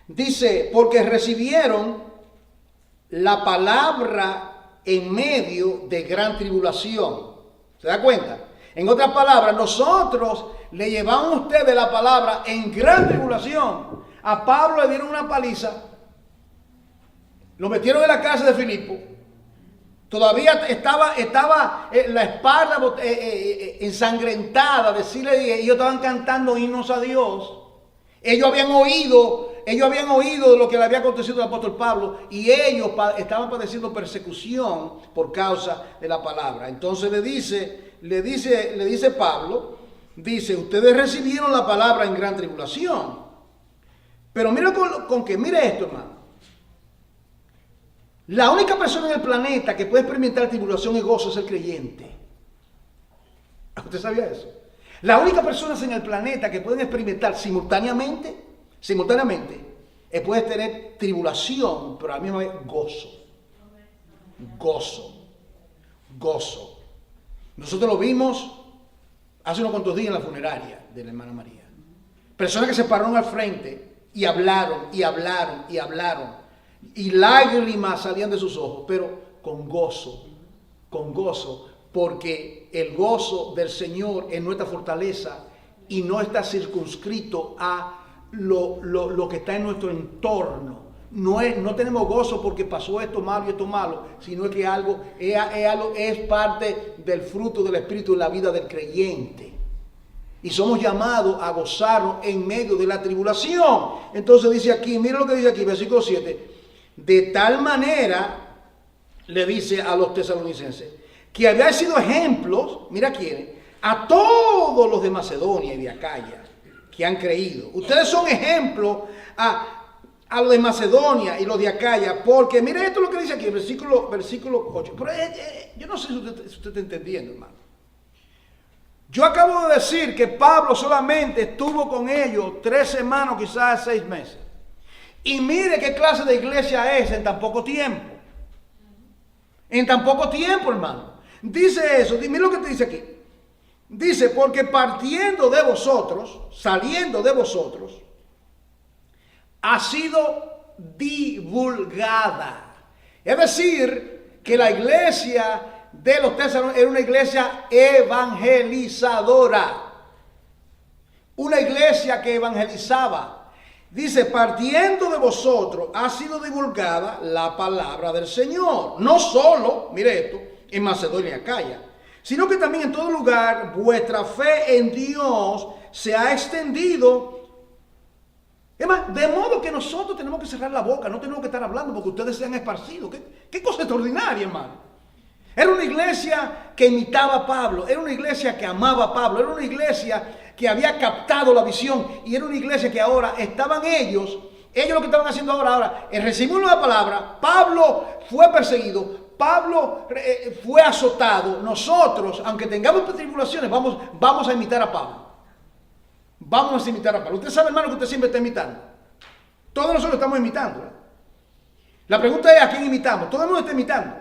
dice, porque recibieron la palabra en medio de gran tribulación. ¿Se da cuenta? En otras palabras, nosotros le llevamos a ustedes la palabra en gran tribulación. A Pablo le dieron una paliza, lo metieron en la cárcel de Filipo. Todavía estaba la espalda ensangrentada, decirle, ellos estaban cantando himnos a Dios. Ellos habían oído de lo que le había acontecido al apóstol Pablo y ellos estaban padeciendo persecución por causa de la palabra. Entonces le dice Pablo dice, ustedes recibieron la palabra en gran tribulación. Pero mira mire esto, hermano. La única persona en el planeta que puede experimentar tribulación y gozo es el creyente. ¿Usted sabía eso? La única persona en el planeta que pueden experimentar simultáneamente, puede tener tribulación, pero a la misma vez gozo. Gozo. Nosotros lo vimos hace unos cuantos días en la funeraria de la hermana María. Personas que se pararon al frente y hablaron. Y lágrimas salían de sus ojos, pero con gozo, porque el gozo del Señor es nuestra fortaleza y no está circunscrito a lo que está en nuestro entorno. No tenemos gozo porque pasó esto malo, sino que es parte del fruto del Espíritu en la vida del creyente. Y somos llamados a gozarnos en medio de la tribulación. Entonces dice aquí, mira lo que dice aquí, versículo 7. De tal manera, le dice a los tesalonicenses, que había sido ejemplos, mira quiénes, a todos los de Macedonia y de Acaya, que han creído. Ustedes son ejemplos a los de Macedonia y los de Acaya, porque mira esto es lo que dice aquí, versículo 8. Pero yo no sé si usted está entendiendo, hermano. Yo acabo de decir que Pablo solamente estuvo con ellos 3 semanas, quizás 6 meses. Y mire qué clase de iglesia es en tan poco tiempo. En tan poco tiempo, hermano. Dice eso, mire lo que te dice aquí. Dice, porque saliendo de vosotros, ha sido divulgada. Es decir, que la iglesia de los tesalonicenses era una iglesia evangelizadora. Una iglesia que evangelizaba. Dice, partiendo de vosotros ha sido divulgada la palabra del Señor. No solo, mire esto, en Macedonia y Acaya, sino que también en todo lugar vuestra fe en Dios se ha extendido. Es más, de modo que nosotros tenemos que cerrar la boca, no tenemos que estar hablando porque ustedes se han esparcido. ¿Qué cosa extraordinaria, hermano? Era una iglesia que imitaba a Pablo, era una iglesia que amaba a Pablo, era una iglesia que había captado la visión y era una iglesia que ahora estaban ellos lo que estaban haciendo ahora, recibimos la palabra, Pablo fue perseguido, Pablo fue azotado, nosotros, aunque tengamos tribulaciones, vamos a imitar a Pablo. Vamos a imitar a Pablo. Usted sabe, hermano, que usted siempre está imitando. Todos nosotros estamos imitando. La pregunta es, ¿a quién imitamos? Todo el mundo está imitando.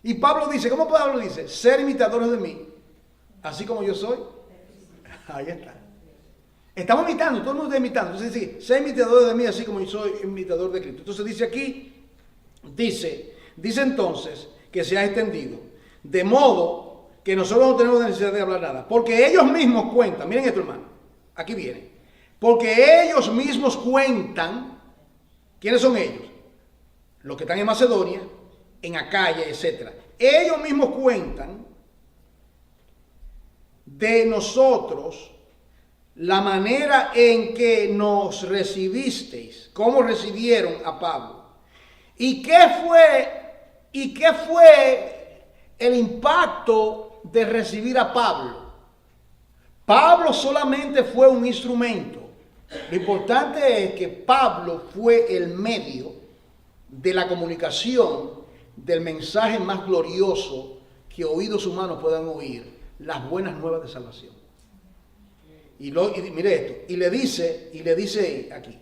Y Pablo dice, ¿cómo Pablo dice? Ser imitadores de mí, así como yo soy. Ahí está. Estamos imitando, todo el mundo está imitando. Entonces dice, sé imitador de mí, así como yo soy imitador de Cristo. Entonces dice aquí, dice entonces que se ha extendido. De modo que nosotros no tenemos necesidad de hablar nada. Porque ellos mismos cuentan, miren esto, hermano, aquí viene. Porque ellos mismos cuentan, ¿quiénes son ellos? Los que están en Macedonia, en Acaya, etc. Ellos mismos cuentan de nosotros la manera en que nos recibisteis, cómo recibieron a Pablo. ¿Y qué fue el impacto de recibir a Pablo? Pablo solamente fue un instrumento. Lo importante es que Pablo fue el medio de la comunicación del mensaje más glorioso que oídos humanos puedan oír, las buenas nuevas de salvación. Y mire esto, y le dice aquí,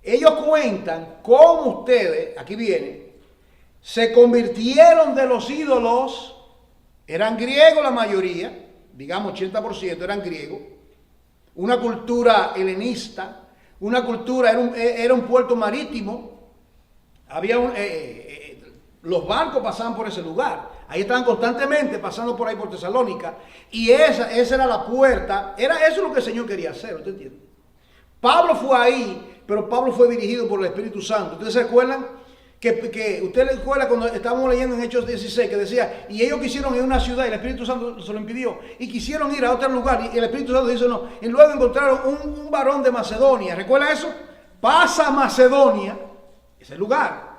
ellos cuentan cómo ustedes, aquí viene, se convirtieron de los ídolos, eran griegos la mayoría, digamos 80% eran griegos, una cultura helenista, una cultura, era un puerto marítimo, había los barcos pasaban por ese lugar, ahí estaban constantemente pasando por ahí por Tesalónica, y esa era la puerta, eso es lo que el Señor quería hacer, ¿usted entiende? Pablo fue ahí, pero Pablo fue dirigido por el Espíritu Santo. ¿Ustedes se acuerdan? Que usted le recuerda cuando estábamos leyendo en Hechos 16, que decía, y ellos quisieron ir a una ciudad y el Espíritu Santo se lo impidió, y quisieron ir a otro lugar y el Espíritu Santo dice no, y luego encontraron un varón de Macedonia, ¿recuerda eso? Pasa a Macedonia, ese lugar,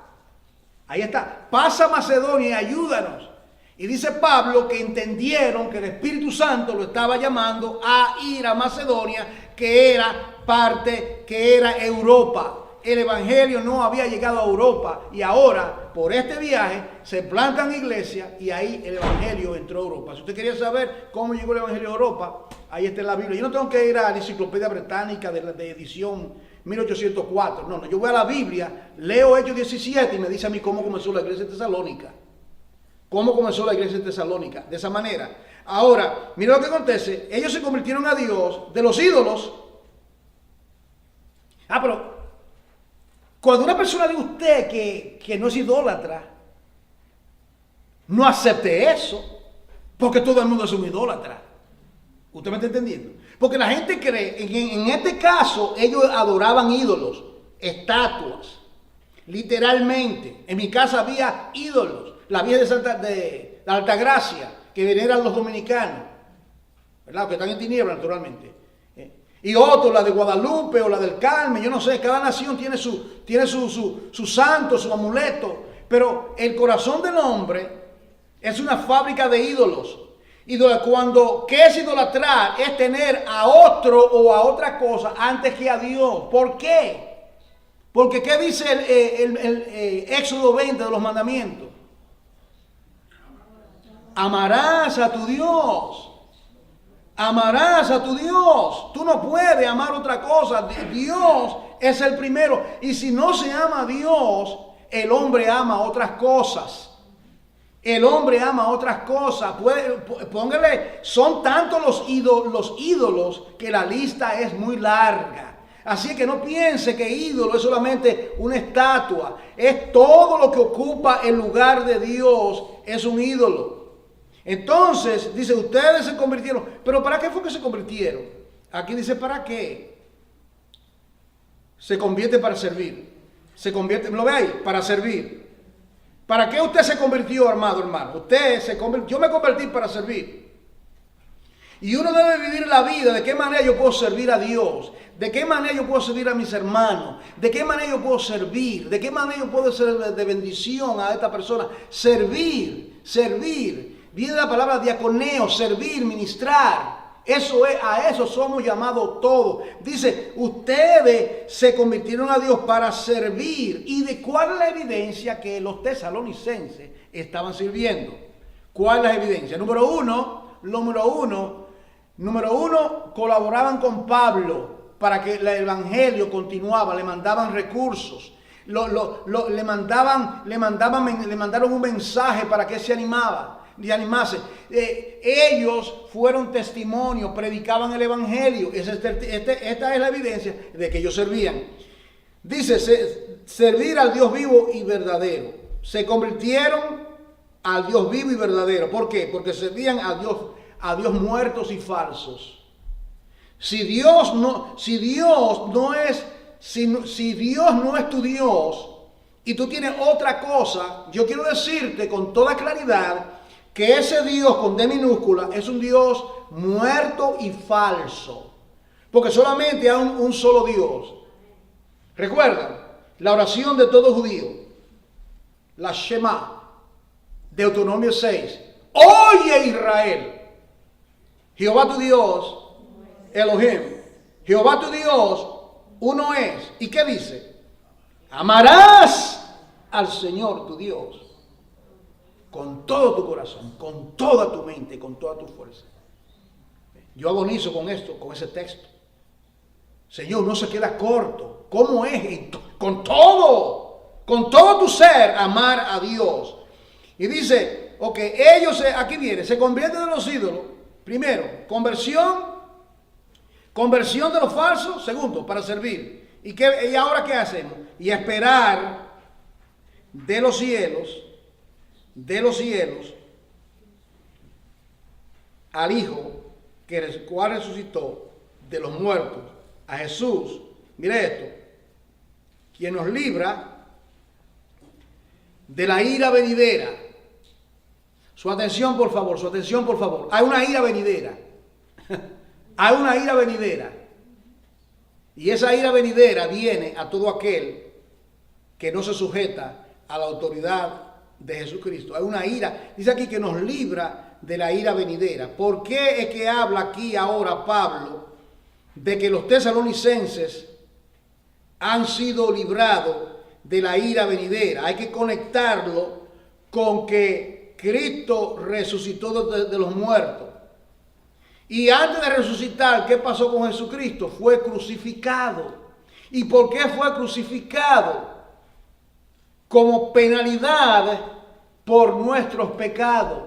ahí está, pasa a Macedonia y ayúdanos. Y dice Pablo que entendieron que el Espíritu Santo lo estaba llamando a ir a Macedonia, que era parte, que era Europa. El Evangelio no había llegado a Europa y ahora, por este viaje, se plantan iglesias y ahí el Evangelio entró a Europa. Si usted quería saber cómo llegó el Evangelio a Europa, ahí está en la Biblia. Yo no tengo que ir a la Enciclopedia Británica de edición 1804. No, yo voy a la Biblia, leo Hechos 17 y me dice a mí cómo comenzó la iglesia de Tesalónica. ¿Cómo comenzó la iglesia de Tesalónica? De esa manera. Ahora, mira lo que acontece. Ellos se convirtieron a Dios de los ídolos. Pero cuando una persona de usted que no es idólatra, no acepte eso, porque todo el mundo es un idólatra. ¿Usted me está entendiendo? Porque la gente cree, en este caso, ellos adoraban ídolos, estatuas. Literalmente, en mi casa había ídolos. La Virgen de la Altagracia, que veneran los dominicanos, ¿verdad? Que están en tinieblas, naturalmente. Y otros, la de Guadalupe o la del Carmen, yo no sé, cada nación tiene su santo, su amuleto. Pero el corazón del hombre es una fábrica de ídolos. ¿Qué es idolatrar? Es tener a otro o a otra cosa antes que a Dios. ¿Por qué? Porque ¿qué dice el Éxodo 20 de los mandamientos? Amarás a tu Dios. Amarás a tu Dios. Tú no puedes amar otra cosa. Dios es el primero. Y si no se ama a Dios, el hombre ama otras cosas. El hombre ama otras cosas. Póngale, son tantos los ídolos que la lista es muy larga. Así que no piense que ídolo es solamente una estatua. Es todo lo que ocupa el lugar de Dios, es un ídolo. Entonces, dice, ustedes se convirtieron. ¿Pero para qué fue que se convirtieron? Aquí dice, ¿para qué? Se convierte para servir. Se convierte, ¿lo ve ahí? Para servir. ¿Para qué usted se convirtió, hermano? Yo me convertí para servir. Y uno debe vivir la vida. ¿De qué manera yo puedo servir a Dios? ¿De qué manera yo puedo servir a mis hermanos? ¿De qué manera yo puedo servir? ¿De qué manera yo puedo ser de bendición a esta persona? Servir. Viene la palabra diaconeo, servir, ministrar. A eso somos llamados todos. Dice, ustedes se convirtieron a Dios para servir. ¿Y de cuál es la evidencia que los tesalonicenses estaban sirviendo? ¿Cuál es la evidencia? Número uno, colaboraban con Pablo para que el evangelio continuaba, le mandaban recursos. Le mandaron un mensaje para que se animase. Ellos fueron testimonio, predicaban el evangelio. Esta es la evidencia de que ellos servían. Dice, servir al Dios vivo y verdadero. Se convirtieron al Dios vivo y verdadero. ¿Por qué? Porque servían a Dios muertos y falsos. Si Dios no es tu Dios y tú tienes otra cosa, yo quiero decirte con toda claridad que ese Dios con D minúscula es un Dios muerto y falso. Porque solamente hay un solo Dios. Recuerdan la oración de todo judío, la Shema, Deuteronomio 6. Oye Israel, Jehová tu Dios, Elohim, Jehová tu Dios, uno es. ¿Y qué dice? Amarás al Señor tu Dios con todo tu corazón, con toda tu mente, con toda tu fuerza. Yo agonizo con esto, con ese texto. Señor, no se queda corto. ¿Cómo es? Con todo tu ser, amar a Dios. Y dice, aquí viene, se convierten en los ídolos. Primero, conversión de los falsos. Segundo, para servir. ¿Y ahora qué hacemos? Y esperar de los cielos al Hijo, el cual resucitó de los muertos, a Jesús. Mire esto, quien nos libra de la ira venidera. Su atención, por favor. Hay una ira venidera. Hay una ira venidera. Y esa ira venidera viene a todo aquel que no se sujeta a la autoridad de Jesucristo. Hay una ira, dice aquí que nos libra de la ira venidera. ¿Por qué es que habla aquí ahora Pablo de que los tesalonicenses han sido librados de la ira venidera? Hay que conectarlo con que Cristo resucitó de los muertos. Y antes de resucitar, ¿qué pasó con Jesucristo? Fue crucificado. ¿Y por qué fue crucificado? Como penalidad por nuestros pecados.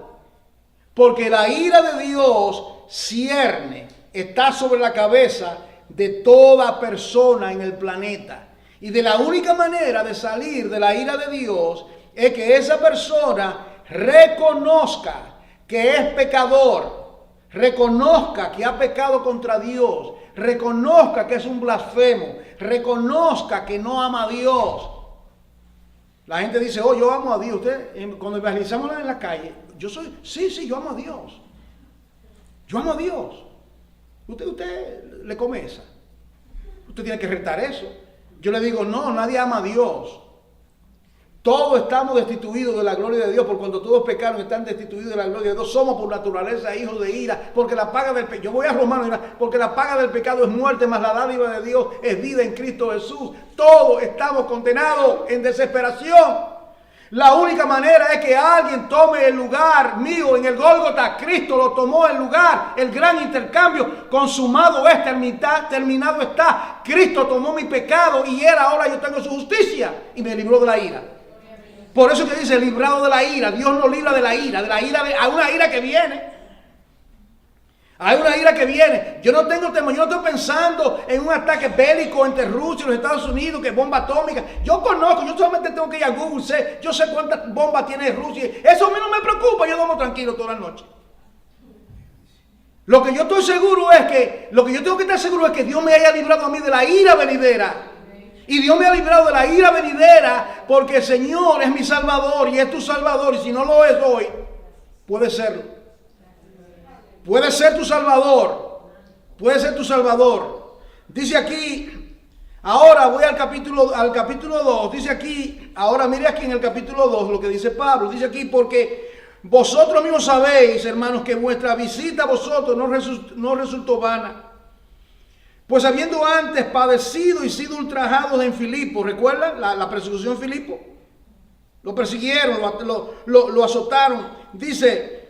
Porque la ira de Dios cierne, está sobre la cabeza de toda persona en el planeta. Y de la única manera de salir de la ira de Dios es que esa persona reconozca que es pecador, reconozca que ha pecado contra Dios, reconozca que es un blasfemo, reconozca que no ama a Dios. La gente dice, oh, yo amo a Dios. Usted, cuando evangelizamos en la calle, yo amo a Dios. Yo amo a Dios. Usted le come esa. Usted tiene que retar eso. Yo le digo, no, nadie ama a Dios. Todos estamos destituidos de la gloria de Dios, por cuando todos pecaron están destituidos de la gloria de Dios. Somos por naturaleza hijos de ira, porque la paga del pecado, yo voy a Romanos, porque la paga del pecado es muerte, mas la dádiva de Dios es vida en Cristo Jesús. Todos estamos condenados en desesperación. La única manera es que alguien tome el lugar mío en el Gólgota. Cristo lo tomó el lugar, el gran intercambio. Consumado es, terminado está. Cristo tomó mi pecado y ahora yo tengo su justicia y me libró de la ira. Por eso que dice librado de la ira. Dios nos libra de la ira. Hay una ira que viene. Hay una ira que viene. Yo no tengo temor. Yo no estoy pensando en un ataque bélico entre Rusia y los Estados Unidos, que bomba atómica. Yo conozco, yo solamente tengo que ir a Google. Yo sé cuántas bombas tiene Rusia. Eso a mí no me preocupa. Yo duermo tranquilo toda la noche. Lo que yo estoy seguro es que, lo que yo tengo que estar seguro es que Dios me haya librado a mí de la ira venidera. Y Dios me ha librado de la ira venidera porque el Señor es mi Salvador y es tu Salvador. Y si no lo es hoy, puede serlo. Puede ser tu Salvador. Puede ser tu Salvador. Dice aquí, ahora voy al capítulo 2. Dice aquí, ahora mire aquí en el capítulo 2 lo que dice Pablo. Dice aquí, porque vosotros mismos sabéis, hermanos, que vuestra visita a vosotros no resultó vana. Pues habiendo antes padecido y sido ultrajados en Filipo, ¿recuerdan la persecución en Filipo? Lo persiguieron, lo azotaron. Dice,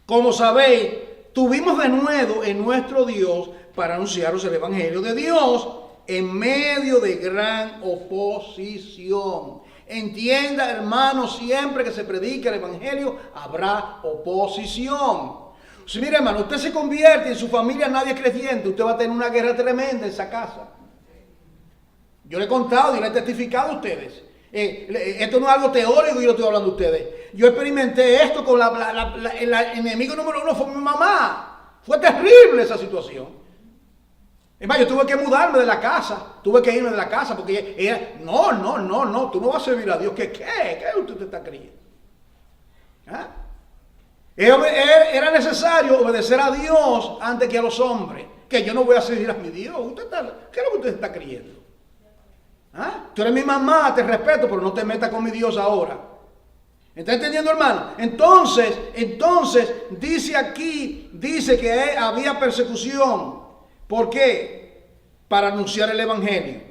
como sabéis, tuvimos de nuevo en nuestro Dios para anunciaros el Evangelio de Dios en medio de gran oposición. Entienda, hermano, siempre que se predique el Evangelio habrá oposición. Si mire, hermano, usted se convierte y en su familia nadie es creyente, usted va a tener una guerra tremenda en esa casa. Yo le he contado y le he testificado a ustedes. Esto no es algo teórico, yo lo estoy hablando a ustedes. Yo experimenté esto con el enemigo número 1 fue mi mamá. Fue terrible esa situación. Es más, yo tuve que mudarme de la casa. Tuve que irme de la casa porque ella, no, tú no vas a servir a Dios. ¿Qué usted te está creyendo? ¿Ah? Era necesario obedecer a Dios antes que a los hombres. Que yo no voy a servir a mi Dios. ¿Qué es lo que usted está creyendo? ¿Ah? Tú eres mi mamá, te respeto, pero no te metas con mi Dios ahora. ¿Está entendiendo, hermano? Entonces, dice aquí, dice que había persecución. ¿Por qué? Para anunciar el Evangelio.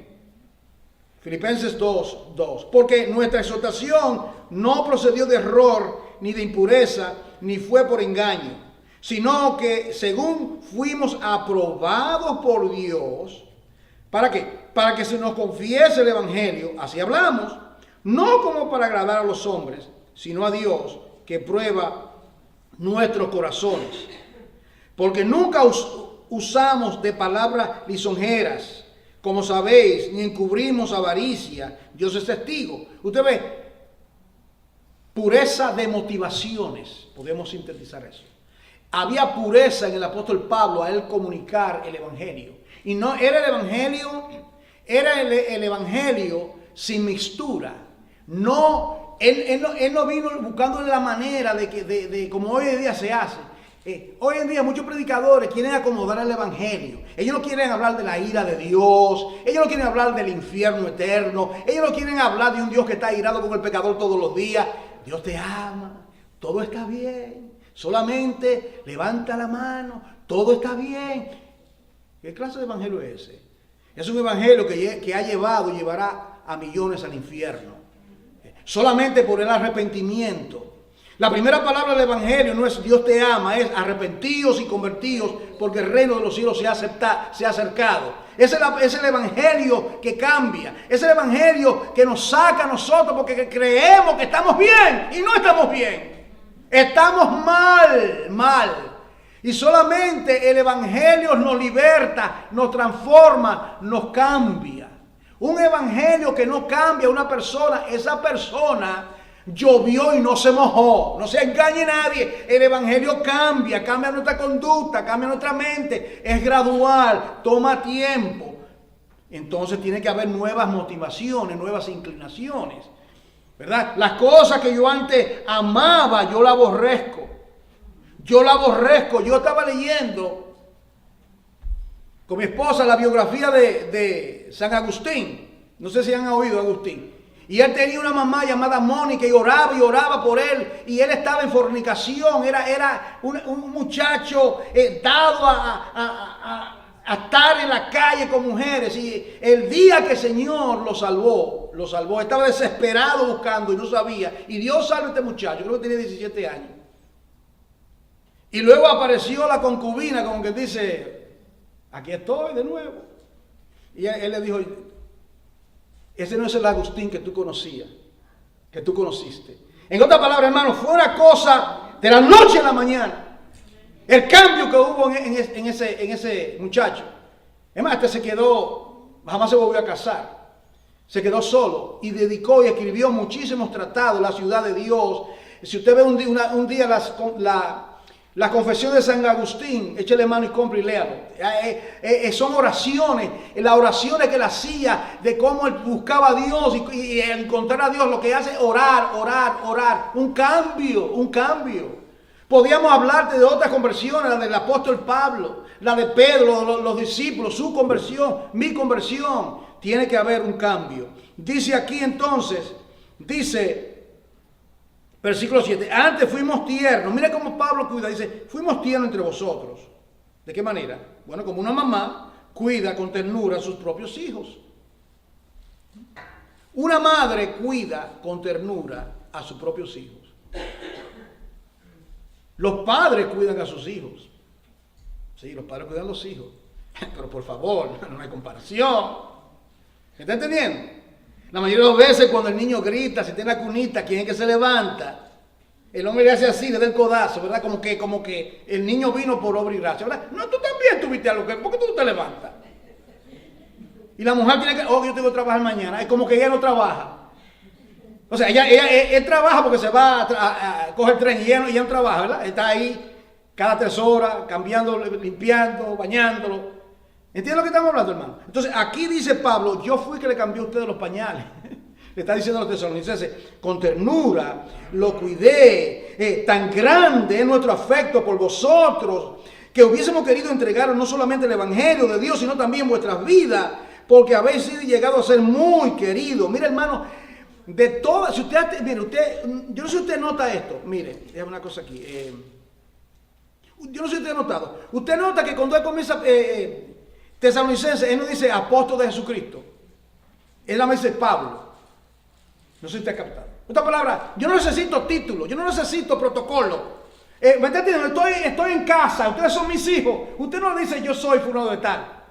Filipenses 2:2. Porque nuestra exhortación no procedió de error, ni de impureza, ni fue por engaño, sino que según fuimos aprobados por Dios, ¿para qué? Para que se nos confiese el Evangelio, así hablamos, no como para agradar a los hombres, sino a Dios, que prueba nuestros corazones. Porque nunca usamos de palabras lisonjeras, como sabéis, ni encubrimos avaricia. Dios es testigo. Usted ve, pureza de motivaciones, podemos sintetizar eso. Había pureza en el apóstol Pablo a él comunicar el Evangelio. Y no era el Evangelio sin mixtura. No, él no vino buscando la manera de como hoy en día se hace. Hoy en día muchos predicadores quieren acomodar el Evangelio. Ellos no quieren hablar de la ira de Dios. Ellos no quieren hablar del infierno eterno. Ellos no quieren hablar de un Dios que está irado con el pecador todos los días. Dios te ama, todo está bien, solamente levanta la mano, todo está bien. ¿Qué clase de evangelio es ese? Es un evangelio que ha llevado y llevará a millones al infierno, solamente por el arrepentimiento. La primera palabra del evangelio no es Dios te ama, es arrepentíos y convertíos porque el reino de los cielos se ha acercado. Es el evangelio que cambia, es el evangelio que nos saca a nosotros porque creemos que estamos bien y no estamos bien. Estamos mal. Y solamente el evangelio nos liberta, nos transforma, nos cambia. Un evangelio que no cambia a una persona, esa persona llovió y no se mojó. No se engañe nadie. El evangelio cambia nuestra conducta, cambia nuestra mente. Es gradual, toma tiempo. Entonces tiene que haber nuevas motivaciones, nuevas inclinaciones, ¿verdad? Las cosas que yo antes amaba, yo la aborrezco. Yo estaba leyendo con mi esposa la biografía de San Agustín. No sé si han oído a Agustín. Y él tenía una mamá llamada Mónica y oraba por él. Y él estaba en fornicación. Era un muchacho dado a estar en la calle con mujeres. Y el día que el Señor lo salvó. Estaba desesperado buscando y no sabía. Y Dios salva a este muchacho. Creo que tenía 17 años. Y luego apareció la concubina como que dice, aquí estoy de nuevo. Y él le dijo, ese no es el Agustín que tú conocías, que tú conociste. En otras palabras, hermano, fue una cosa de la noche a la mañana. El cambio que hubo en ese muchacho. Es más, este se quedó, jamás se volvió a casar. Se quedó solo y dedicó y escribió muchísimos tratados, la ciudad de Dios. Si usted ve un día la confesión de San Agustín, échale mano y compre y léalo. Son oraciones, las oraciones que él hacía de cómo él buscaba a Dios y encontrar a Dios, lo que hace es orar. Un cambio. Podíamos hablarte de otras conversiones, la del apóstol Pablo, la de Pedro, los discípulos, su conversión, mi conversión. Tiene que haber un cambio. Dice aquí entonces, versículo 7, antes fuimos tiernos. Mira cómo Pablo cuida, dice, fuimos tiernos entre vosotros. ¿De qué manera? Bueno, como una mamá cuida con ternura a sus propios hijos. Una madre cuida con ternura a sus propios hijos. Los padres cuidan a sus hijos. Sí, los padres cuidan a los hijos. Pero por favor, no hay comparación. ¿Está entendiendo? La mayoría de las veces cuando el niño grita, si tiene la cunita, ¿quién es que se levanta? El hombre le hace así, le da el codazo, ¿verdad? Como que el niño vino por obra y gracia, ¿verdad? No, tú también tuviste algo que, ¿por qué tú no te levantas? Y la mujer tiene que, yo tengo que trabajar mañana. Es como que ella no trabaja. O sea, él trabaja porque se va a coger el tren y ella no trabaja, ¿verdad? Está ahí cada 3 horas, cambiando, limpiando, bañándolo. ¿Entienden lo que estamos hablando, hermano? Entonces, aquí dice Pablo, yo fui que le cambié a ustedes los pañales. Le está diciendo a los tesalonicenses, con ternura, lo cuidé, tan grande es nuestro afecto por vosotros, que hubiésemos querido entregaros no solamente el evangelio de Dios, sino también vuestras vidas, porque habéis sido llegado a ser muy queridos. Mire, hermano, de todas, yo no sé si usted nota esto, mire, es una cosa aquí, yo no sé si usted ha notado, usted nota que cuando él comienza... Tesalonicenses, él no dice apóstol de Jesucristo. Él nada más dice Pablo. No sé si te ha captado. Otra palabra, yo no necesito título, yo no necesito protocolo. ¿Me está entendiendo? Estoy en casa, ustedes son mis hijos. Usted no dice yo soy fulano de tal.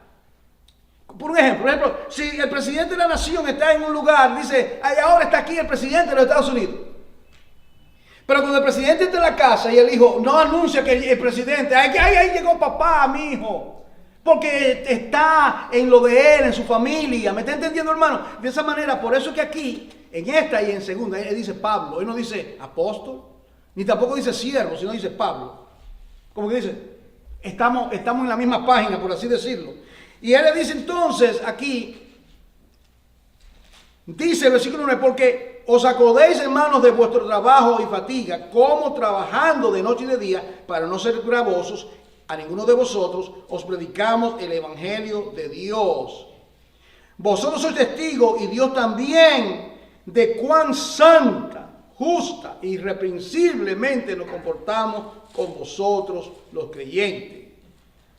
Por ejemplo, si el presidente de la nación está en un lugar, dice, ahora está aquí el presidente de los Estados Unidos. Pero cuando el presidente está en la casa y el hijo no anuncia que el presidente, ahí llegó papá, mi hijo. Porque está en lo de él, en su familia. ¿Me está entendiendo, hermano? De esa manera, por eso que aquí, en esta y en segunda, él dice Pablo. Él no dice apóstol, ni tampoco dice siervo, sino dice Pablo. Como que dice, estamos en la misma página, por así decirlo. Y él le dice entonces aquí, dice el versículo 9, porque os acordéis, hermanos, de vuestro trabajo y fatiga, como trabajando de noche y de día, para no ser gravosos, a ninguno de vosotros os predicamos el evangelio de Dios. Vosotros sois testigos y Dios también de cuán santa justa, irreprensiblemente nos comportamos con vosotros los creyentes.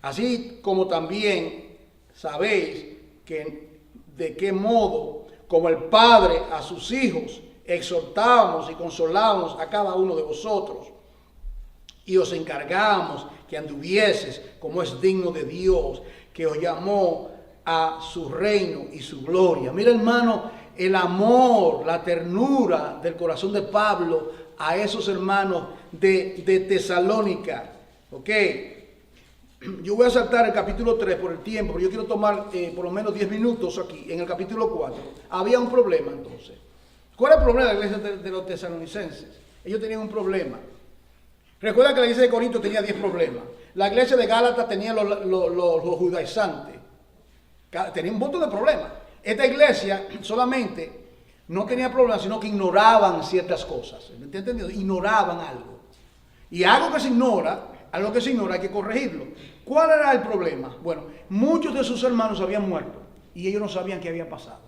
Así como también sabéis que de qué modo, como el Padre a sus hijos, exhortábamos y consolábamos a cada uno de vosotros, y os encargábamos que anduvieses como es digno de Dios, que os llamó a su reino y su gloria. Mira, hermano, el amor, la ternura del corazón de Pablo a esos hermanos de Tesalónica. ¿Ok? Yo voy a saltar el capítulo 3 por el tiempo, pero yo quiero tomar por lo menos 10 minutos aquí. En el capítulo 4 había un problema entonces. ¿Cuál es el problema de la iglesia de los tesalonicenses? Ellos tenían un problema. Recuerda que la iglesia de Corinto tenía 10 problemas. La iglesia de Gálatas tenía los judaizantes. Tenía un montón de problemas. Esta iglesia solamente no tenía problemas, sino que ignoraban ciertas cosas. ¿Me entendido? Ignoraban algo. Y algo que se ignora hay que corregirlo. ¿Cuál era el problema? Bueno, muchos de sus hermanos habían muerto y ellos no sabían qué había pasado.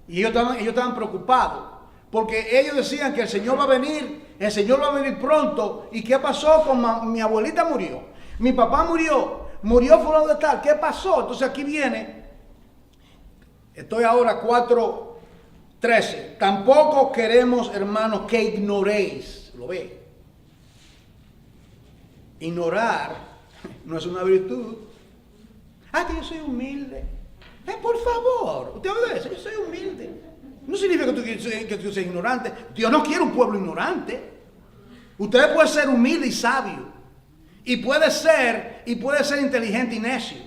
Y ellos estaban preocupados porque ellos decían que el Señor va a venir pronto. ¿Y qué pasó con mi abuelita? Murió, mi papá murió fulano de tal. ¿Qué pasó? Entonces aquí viene, estoy ahora 4:13. Tampoco queremos, hermanos, que ignoréis. ¿Lo ve? Ignorar no es una virtud. Que yo soy humilde. Por favor, usted oye eso, yo soy humilde. No significa que tú seas ignorante. Dios no quiere un pueblo ignorante. Usted puede ser humilde y sabio. Y puede ser inteligente y necio.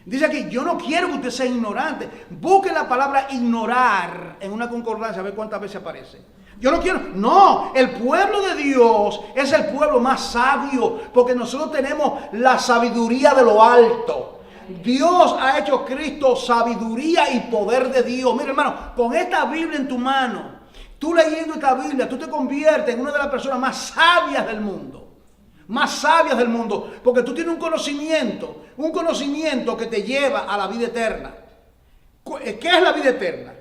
Dice aquí, yo no quiero que usted sea ignorante. Busque la palabra ignorar en una concordancia, a ver cuántas veces aparece. Yo no quiero, no, el pueblo de Dios es el pueblo más sabio, porque nosotros tenemos la sabiduría de lo alto. Dios ha hecho Cristo sabiduría y poder de Dios. Mira, hermano, con esta Biblia en tu mano, tú leyendo esta Biblia, tú te conviertes en una de las personas más sabias del mundo. Más sabias del mundo, porque tú tienes un conocimiento que te lleva a la vida eterna. ¿Qué es la vida eterna?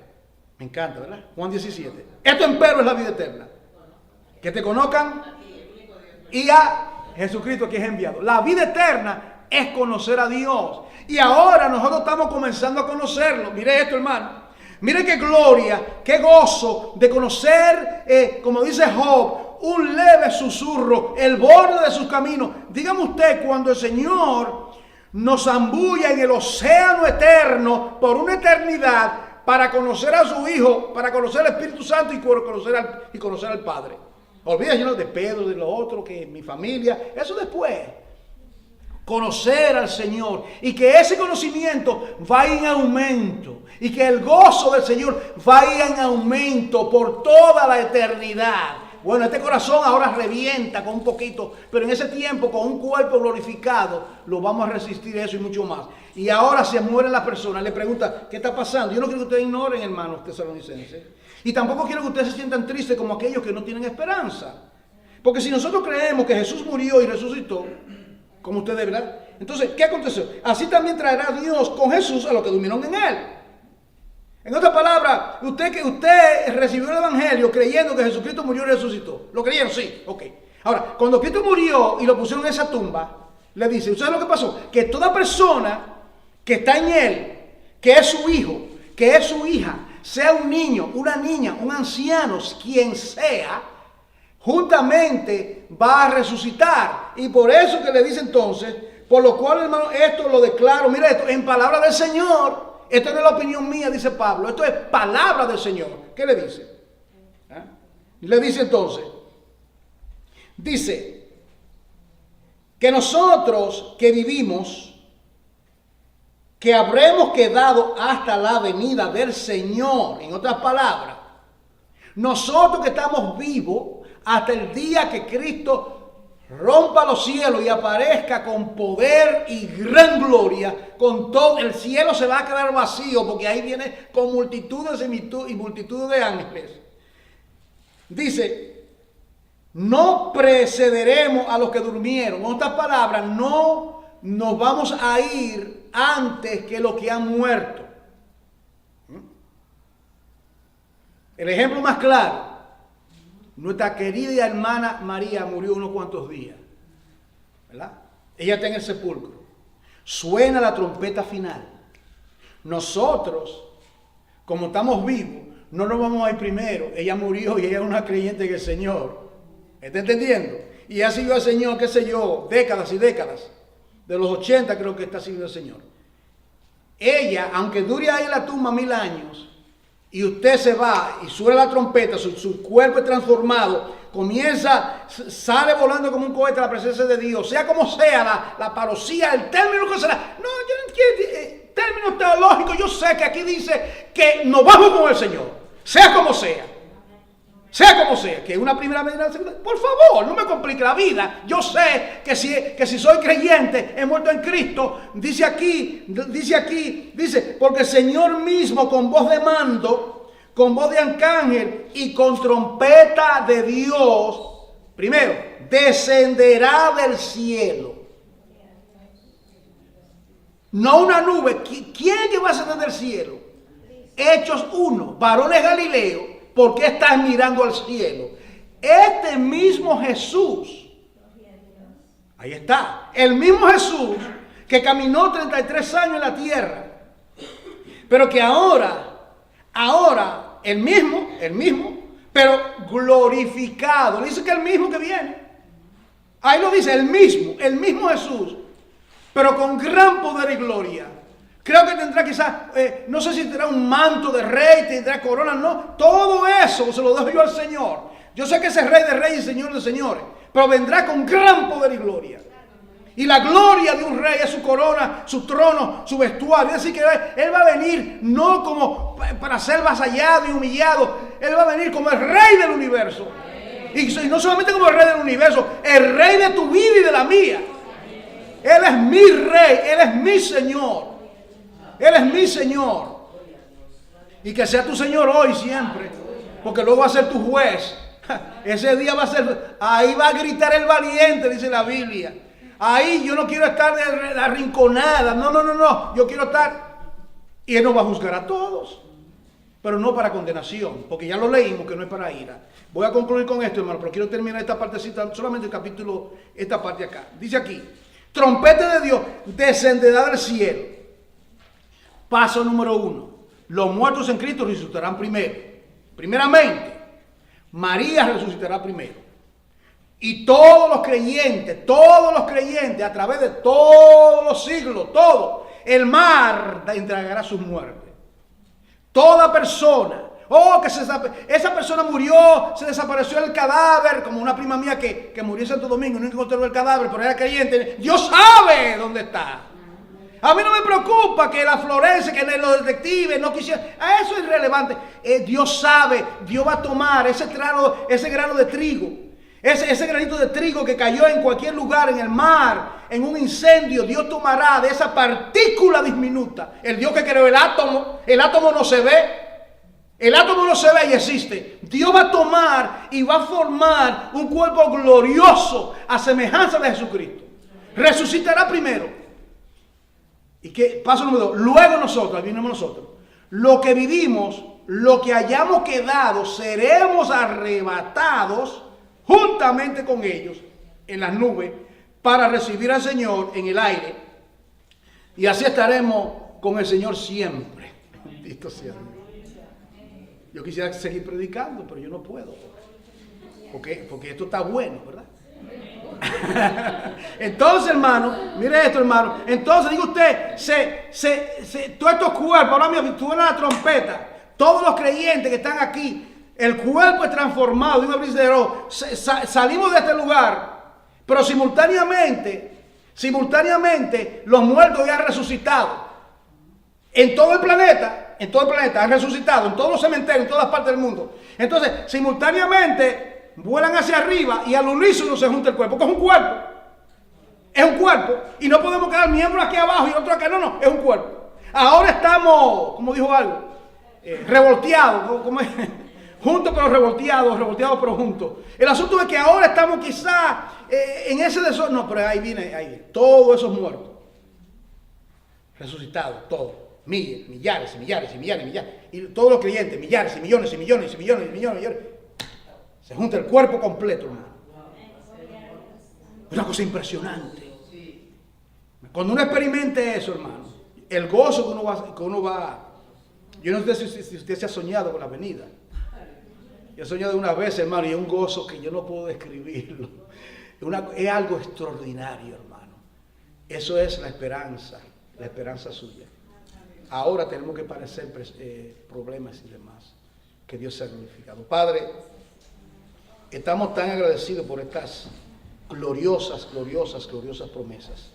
Me encanta, ¿verdad? Juan 17. Esto empero es la vida eterna. Que te conozcan y a Jesucristo que es enviado. La vida eterna es conocer a Dios. Y ahora nosotros estamos comenzando a conocerlo. Mire esto, hermano. Mire qué gloria, qué gozo de conocer, como dice Job, un leve susurro, el borde de sus caminos. Dígame usted, cuando el Señor nos zambulla en el océano eterno por una eternidad para conocer a su Hijo, para conocer al Espíritu Santo y conocer al Padre. Olvídate de Pedro, de lo otro, que mi familia, eso después. Conocer al Señor y que ese conocimiento vaya en aumento y que el gozo del Señor vaya en aumento por toda la eternidad. Bueno, este corazón ahora revienta con un poquito, pero en ese tiempo con un cuerpo glorificado lo vamos a resistir eso y mucho más. Y ahora se mueren las personas, le pregunta, ¿qué está pasando? Yo no quiero que ustedes ignoren, hermanos tesalonicenses, y tampoco quiero que ustedes se sientan tristes como aquellos que no tienen esperanza. Porque si nosotros creemos que Jesús murió y resucitó, como ustedes, ¿verdad? Entonces, ¿qué aconteció? Así también traerá Dios con Jesús a los que durmieron en Él. En otras palabras, usted recibió el Evangelio creyendo que Jesucristo murió y resucitó. ¿Lo creyeron? Sí. Ok. Ahora, cuando Cristo murió y lo pusieron en esa tumba, le dice, ¿ustedes lo que pasó? Que toda persona que está en Él, que es su hijo, que es su hija, sea un niño, una niña, un anciano, quien sea, juntamente va a resucitar. Y por eso que le dice entonces, por lo cual, hermano, esto lo declaro, mira esto, en palabra del Señor. Esto no es la opinión mía, dice Pablo, esto es palabra del Señor. ¿Qué le dice? Le dice entonces, dice que nosotros que vivimos, que habremos quedado hasta la venida del Señor, en otras palabras, nosotros que estamos vivos hasta el día que Cristo rompa los cielos y aparezca con poder y gran gloria, con todo el cielo se va a quedar vacío, porque ahí viene con multitudes y multitudes de ángeles. Dice, no precederemos a los que durmieron. En otras palabras, no nos vamos a ir antes que los que han muerto. El ejemplo más claro, Nuestra querida hermana María murió unos cuantos días, ¿verdad? Ella está en el sepulcro. Suena la trompeta final. Nosotros, como estamos vivos, no nos vamos a ir primero. Ella murió y ella era una creyente en el Señor. ¿Está entendiendo? Y ha sirvió al Señor, qué sé yo, décadas y décadas. De los 80 creo que está sirviendo al Señor. Ella, aunque dure ahí en la tumba 1000 años, y usted se va y suena la trompeta, su cuerpo es transformado, sale volando como un cohete a la presencia de Dios, sea como sea, la parosía, el término que será. No, yo no quiero términos teológicos. Yo sé que aquí dice que nos vamos con el Señor, sea como sea. Sea como sea, que una primera vez, una segunda, por favor, no me complique la vida. Yo sé que si soy creyente, he muerto en Cristo. Dice aquí, porque el Señor mismo con voz de mando, con voz de arcángel y con trompeta de Dios, primero, descenderá del cielo. No una nube. ¿Quién es que va a ascender del cielo? Hechos 1, varones Galileos. ¿Por qué estás mirando al cielo? Este mismo Jesús, ahí está, el mismo Jesús que caminó 33 años en la tierra, pero que ahora, el mismo, pero glorificado. Dice que el mismo que viene. Ahí lo dice, el mismo Jesús, pero con gran poder y gloria. Creo que tendrá quizás, no sé si tendrá un manto de rey, tendrá corona, no. Todo eso se lo dejo yo al Señor. Yo sé que ese rey de reyes y señor de señores, pero vendrá con gran poder y gloria. Y la gloria de un rey es su corona, su trono, su vestuario. Es decir, que él va a venir no como para ser vasallado y humillado. Él va a venir como el rey del universo. Y no solamente como el rey del universo, el rey de tu vida y de la mía. Él es mi rey, Él es mi Señor. Él es mi Señor. Y que sea tu Señor hoy siempre. Porque luego va a ser tu juez. Ese día va a ser, ahí va a gritar el valiente, dice la Biblia. Ahí yo no quiero estar de la rinconada. No. Yo quiero estar. Y Él nos va a juzgar a todos. Pero no para condenación. Porque ya lo leímos que no es para ira. Voy a concluir con esto, hermano. Pero quiero terminar esta partecita, solamente el capítulo, esta parte acá. Dice aquí: trompeta de Dios descenderá del cielo. Paso número 1. Los muertos en Cristo resucitarán primero. Primeramente, María resucitará primero. Y todos los creyentes, a través de todos los siglos, el mar entregará sus muertes. Toda persona, esa persona murió, se desapareció el cadáver, como una prima mía que murió en Santo Domingo, no encontró el cadáver, pero era creyente. Dios sabe dónde está. A mí no me preocupa que la Florencia, que los detectives no quisieran. Eso es irrelevante. Dios sabe, Dios va a tomar ese grano de trigo, ese granito de trigo que cayó en cualquier lugar, en el mar, en un incendio. Dios tomará de esa partícula diminuta. El Dios que creó el átomo no se ve. El átomo no se ve y existe. Dios va a tomar y va a formar un cuerpo glorioso a semejanza de Jesucristo. Resucitará primero. ¿Y qué? Paso número 2. Luego nosotros, lo que vivimos, lo que hayamos quedado, seremos arrebatados juntamente con ellos en las nubes para recibir al Señor en el aire. Y así estaremos con el Señor siempre. Bendito sea Dios. Yo quisiera seguir predicando, pero yo no puedo. Porque esto está bueno, ¿verdad? Entonces, hermano, mire esto, hermano. Entonces, diga usted, todos estos cuerpos, ahora mismo, tú ves la trompeta, todos los creyentes que están aquí, el cuerpo es transformado de un abrir de ojos. Salimos de este lugar, pero simultáneamente, los muertos ya han resucitado. En todo el planeta han resucitado, en todos los cementerios, en todas partes del mundo. Entonces, simultáneamente vuelan hacia arriba y al unísono se junta el cuerpo, que es un cuerpo. Es un cuerpo. Y no podemos quedar miembros aquí abajo y otro acá. No, es un cuerpo. Ahora estamos, como dijo algo, revolteados, juntos pero revolteados pero juntos. El asunto es que ahora estamos quizás en ese desorden. No, pero ahí viene, todos esos muertos. Resucitados, todos. Millares. Y todos los creyentes, millares y millones. Se junta el cuerpo completo, hermano. Es una cosa impresionante. Cuando uno experimente eso, hermano, el gozo que uno va. Yo no sé si usted se ha soñado con la venida. Yo he soñado una vez, hermano, y es un gozo que yo no puedo describirlo. Es algo extraordinario, hermano. Eso es la esperanza suya. Ahora tenemos que padecer problemas y demás. Que Dios sea glorificado. Padre, estamos tan agradecidos por estas gloriosas promesas.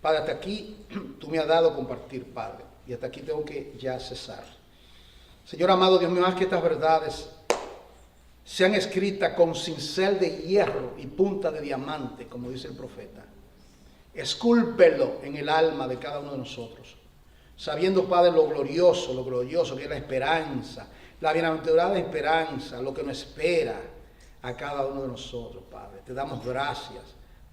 Padre, hasta aquí tú me has dado compartir, Padre, y hasta aquí tengo que ya cesar. Señor amado, Dios mío, haz que estas verdades sean escritas con cincel de hierro y punta de diamante, como dice el profeta. Escúlpelo en el alma de cada uno de nosotros, sabiendo, Padre, lo glorioso que es la esperanza, la bienaventurada esperanza, lo que nos espera a cada uno de nosotros, Padre. Te damos gracias,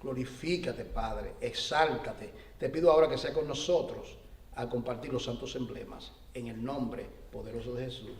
glorifícate, Padre, exáltate. Te pido ahora que sea con nosotros al compartir los santos emblemas, en el nombre poderoso de Jesús.